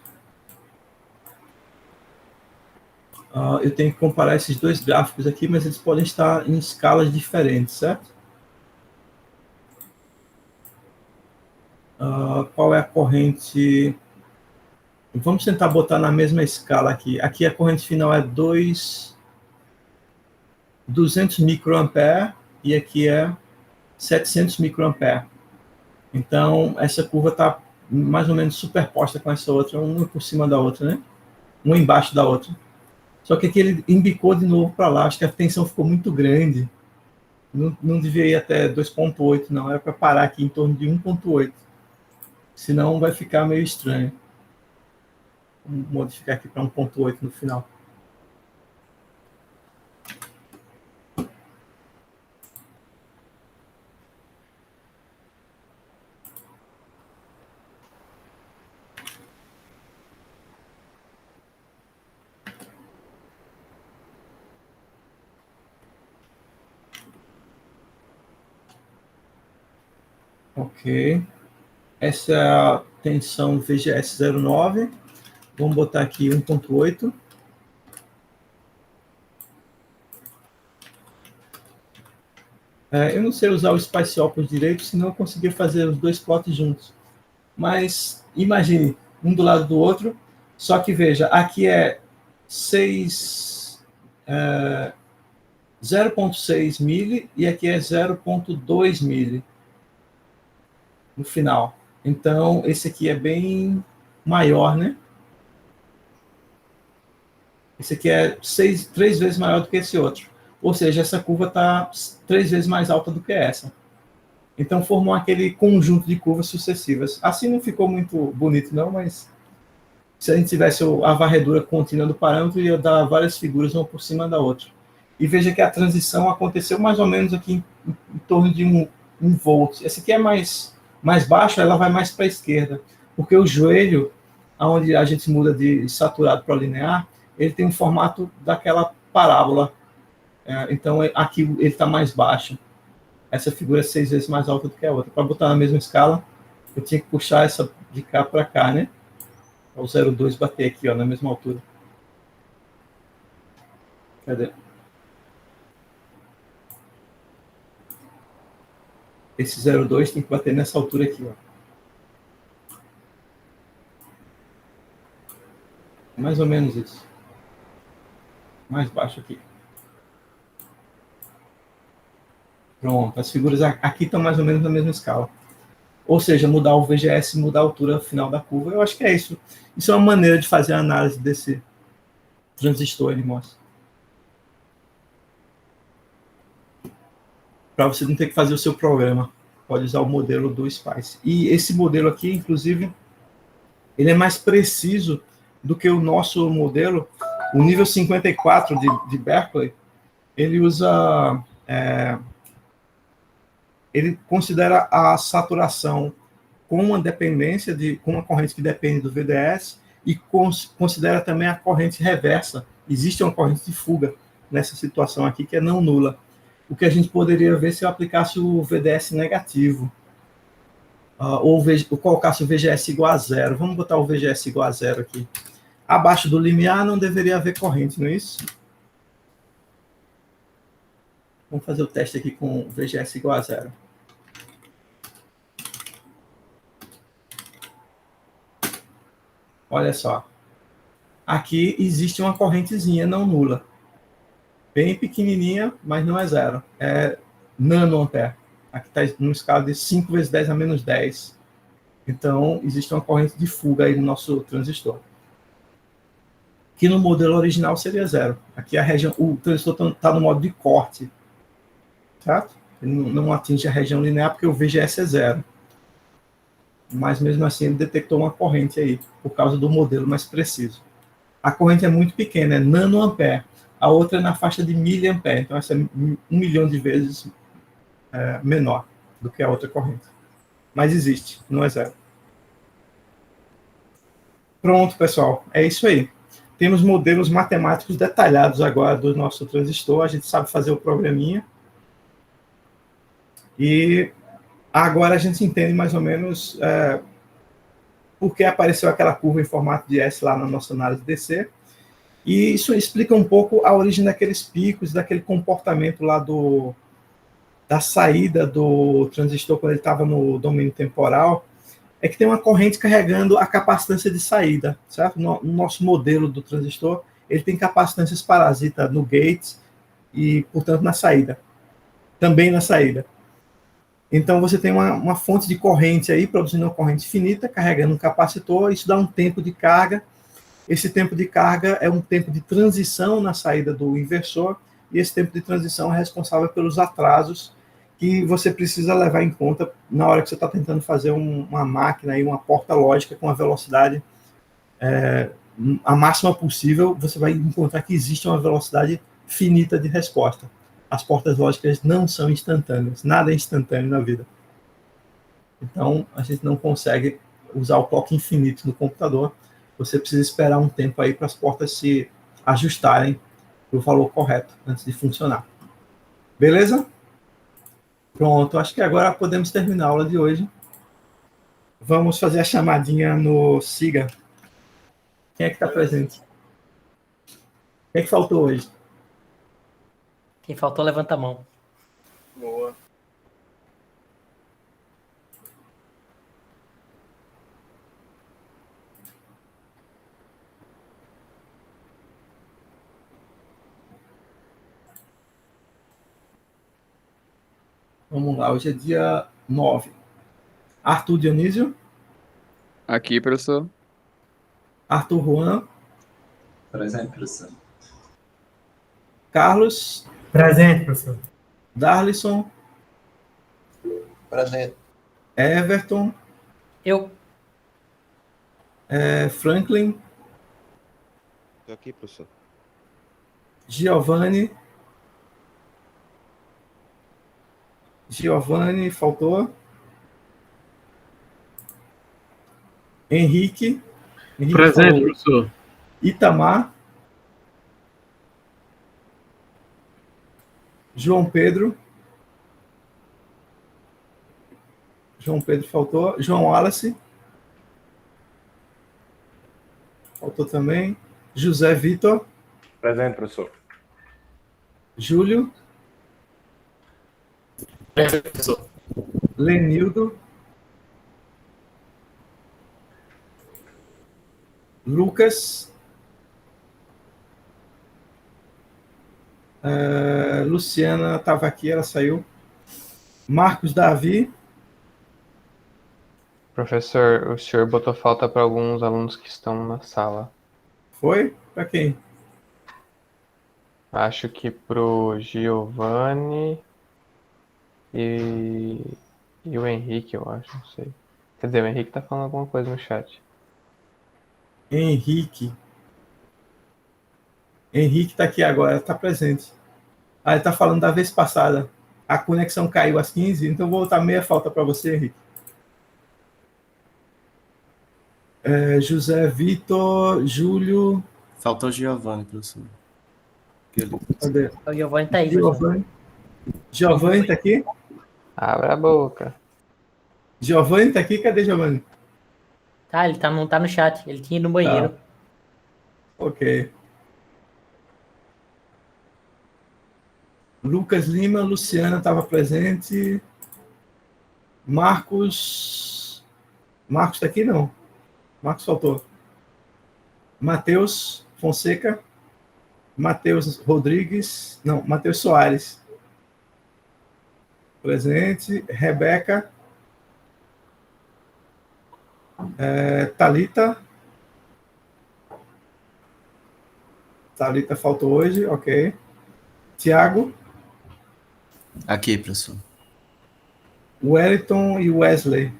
Eu tenho que comparar esses dois gráficos aqui, mas eles podem estar em escalas diferentes, certo? Qual é a corrente? Vamos tentar botar na mesma escala aqui. Aqui a corrente final é 200 microampere e aqui é 700 microampere. Então, essa curva está mais ou menos superposta com essa outra, uma por cima da outra, né? Uma embaixo da outra. Só que aqui ele embicou de novo para lá. Acho que a tensão ficou muito grande. Não devia ir até 2.8, não. Era para parar aqui em torno de 1.8. Senão vai ficar meio estranho. Vamos modificar aqui para 1.8 no final. Ok. Essa é a tensão VGS 09. Vamos botar aqui 1.8. Eu não sei usar o Spice por direito, senão eu conseguia fazer os dois plots juntos. Mas imagine, um do lado do outro, só que veja, aqui é 0.6 mili e aqui é 0.2 mili no final. Então, esse aqui é bem maior, né? Esse aqui é 3 vezes maior do que esse outro. Ou seja, essa curva está 3 vezes mais alta do que essa. Então, formou aquele conjunto de curvas sucessivas. Assim não ficou muito bonito, não, mas se a gente tivesse a varredura contínua do parâmetro, ia dar várias figuras, uma por cima da outra. E veja que a transição aconteceu mais ou menos aqui em torno de 1 volt. Esse aqui é mais baixo, ela vai mais para a esquerda, porque o joelho, onde a gente muda de saturado para linear, ele tem um formato daquela parábola. Então, aqui ele está mais baixo. Essa figura é 6 vezes mais alta do que a outra. Para botar na mesma escala, eu tinha que puxar essa de cá para cá, né? O 0,2 bater aqui, ó, na mesma altura. Cadê? Esse 0,2 tem que bater nessa altura aqui, ó. Mais ou menos isso. Mais baixo aqui. Pronto, as figuras aqui estão mais ou menos na mesma escala. Ou seja, mudar o VGS, mudar a altura final da curva. Eu acho que é isso. Isso é uma maneira de fazer a análise desse transistor, ele mostra. Para você não ter que fazer o seu programa. Pode usar o modelo do Spice. E esse modelo aqui, inclusive, ele é mais preciso do que o nosso modelo. O nível 54 de Berkeley, ele usa ele considera a saturação com uma dependência com uma corrente que depende do VDS e considera também a corrente reversa. Existe uma corrente de fuga nessa situação aqui que é não nula. O que a gente poderia ver se eu aplicasse o VDS negativo, ou colocasse o VGS igual a zero. Vamos botar o VGS igual a zero aqui. Abaixo do limiar não deveria haver corrente, não é isso? Vamos fazer o teste aqui com o VGS igual a zero. Olha só. Aqui existe uma correntezinha não nula. Bem pequenininha, mas não é zero. É nanoampere. Aqui está numa escala de 5 vezes 10 a menos 10. Então, existe uma corrente de fuga aí no nosso transistor. Que no modelo original seria zero. Aqui a região, o transistor está no modo de corte. Certo? Ele não atinge a região linear porque o VGS é zero. Mas mesmo assim ele detectou uma corrente aí, por causa do modelo mais preciso. A corrente é muito pequena, é nanoampere. A outra é na faixa de miliampere. Então essa é 1 milhão de vezes menor do que a outra corrente. Mas existe, não é zero. Pronto, pessoal. É isso aí. Temos modelos matemáticos detalhados agora do nosso transistor. A gente sabe fazer o programinha. E agora a gente entende mais ou menos por que apareceu aquela curva em formato de S lá na nossa análise DC. E isso explica um pouco a origem daqueles picos, daquele comportamento lá da saída do transistor quando ele estava no domínio temporal. É que tem uma corrente carregando a capacitância de saída, certo? No nosso modelo do transistor, ele tem capacitâncias parasitas no gate e, portanto, na saída. Também na saída. Então, você tem uma fonte de corrente aí, produzindo uma corrente finita, carregando um capacitor, isso dá um tempo de carga. Esse tempo de carga é um tempo de transição na saída do inversor, e esse tempo de transição é responsável pelos atrasos que você precisa levar em conta na hora que você está tentando fazer uma máquina, uma porta lógica com a velocidade a máxima possível. Você vai encontrar que existe uma velocidade finita de resposta. As portas lógicas não são instantâneas, nada é instantâneo na vida. Então, a gente não consegue usar o clock infinito no computador. Você precisa esperar um tempo aí para as portas se ajustarem para o valor correto antes de funcionar. Beleza? Pronto, acho que agora podemos terminar a aula de hoje. Vamos fazer a chamadinha no Siga. Quem é que está presente? Quem é que faltou hoje? Quem faltou, levanta a mão. Boa. Vamos lá, hoje é dia 9. Arthur Dionísio? Aqui, professor. Arthur Juan? Presente, professor. Carlos? Presente, professor. Darlison? Presente. Everton? Eu. Franklin? Estou aqui, professor. Giovanni? Faltou? Henrique Presente, falou. professor. Itamar? João Pedro faltou. João Wallace? Faltou também. José Vitor? Presente, professor. Júlio? Presente, professor. Lenildo? Lucas? Luciana estava aqui, ela saiu. Marcos Davi? Professor, o senhor botou falta para alguns alunos que estão na sala. Foi? Para quem? Acho que pro Giovanni e o Henrique, eu acho, não sei. Quer dizer, o Henrique tá falando alguma coisa no chat. Henrique está aqui agora, está presente. Ele está falando da vez passada. A conexão caiu às 15, então vou botar meia falta para você, Henrique. José Vitor, Júlio. Faltou o Giovanni, professor. Cadê? O Giovanni tá aí, professor. Giovanni tá aqui? Abra a boca. Giovanni tá aqui? Cadê Giovanni? Tá, ele não tá no chat. Ele tinha ido no banheiro. Tá. Ok. Lucas Lima, Luciana estava presente. Marcos tá aqui? Não. Marcos faltou. Matheus Fonseca. Matheus Rodrigues. Não, Matheus Soares. Presente. Rebeca. Thalita. Thalita faltou hoje, ok. Tiago. Aqui, professor. Wellington e Wesley.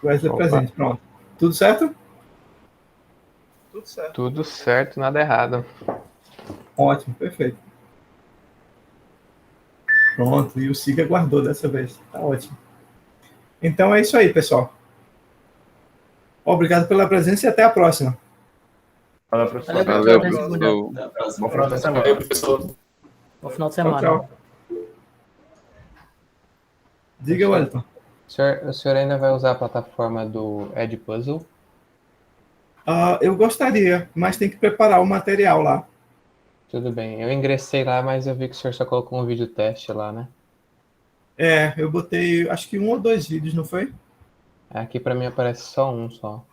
Wesley presente, pronto. Tudo certo? Tudo certo. Tudo certo, nada errado. Ótimo, perfeito. Pronto, e o Siga guardou dessa vez. Tá ótimo. Então é isso aí, pessoal. Obrigado pela presença e até a próxima. Valeu, professor. Valeu, professor. professor. Até a próxima. Bom final de semana. Valeu, professor. Bom final de Tchau, semana. tchau. Diga, Wellington. O senhor ainda vai usar a plataforma do Edpuzzle? Eu gostaria, mas tem que preparar o material lá. Tudo bem. Eu ingressei lá, mas eu vi que o senhor só colocou um vídeo teste lá, né? Eu botei, acho que 1 ou 2 vídeos, não foi? Aqui pra mim aparece só um só.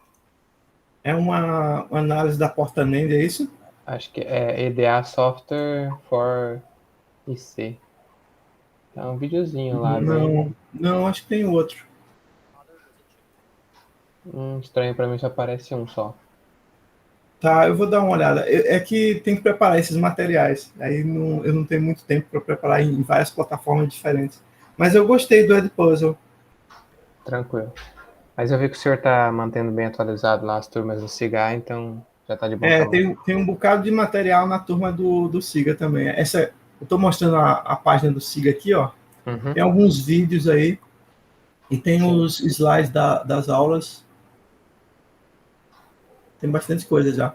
É uma análise da porta NAND, é isso? Acho que é EDA Software for IC. É um videozinho lá. Não, acho que tem outro. Estranho, pra mim só aparece um só. Tá, eu vou dar uma olhada. É que tem que preparar esses materiais. Aí eu não tenho muito tempo para preparar em várias plataformas diferentes. Mas eu gostei do Edpuzzle. Tranquilo. Mas eu vi que o senhor tá mantendo bem atualizado lá as turmas do CIGA, então já tá de bom tamanho. Tem um bocado de material na turma do SIGA também. Eu estou mostrando a página do SIGA aqui, ó. Uhum. Tem alguns vídeos aí. E tem os slides das aulas. Tem bastante coisa já.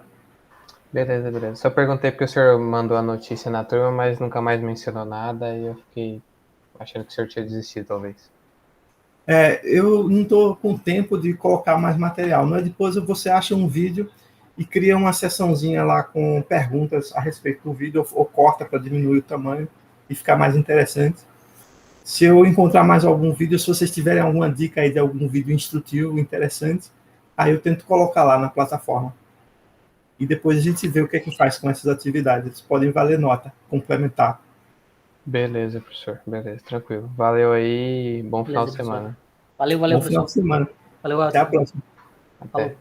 Beleza. Só perguntei porque o senhor mandou a notícia na turma, mas nunca mais mencionou nada e eu fiquei achando que o senhor tinha desistido, talvez. Eu não estou com tempo de colocar mais material. Depois você acha um vídeo e cria uma seçãozinha lá com perguntas a respeito do vídeo ou corta para diminuir o tamanho e ficar mais interessante. Se eu encontrar mais algum vídeo, se vocês tiverem alguma dica aí de algum vídeo instrutivo, interessante, aí eu tento colocar lá na plataforma. E depois a gente vê o que é que faz com essas atividades. Eles podem valer nota, complementar. Beleza, professor. Beleza, tranquilo. Valeu aí, bom final de semana. Valeu, Bom final professor. de semana. Valeu, Até a próxima. Até. Falou.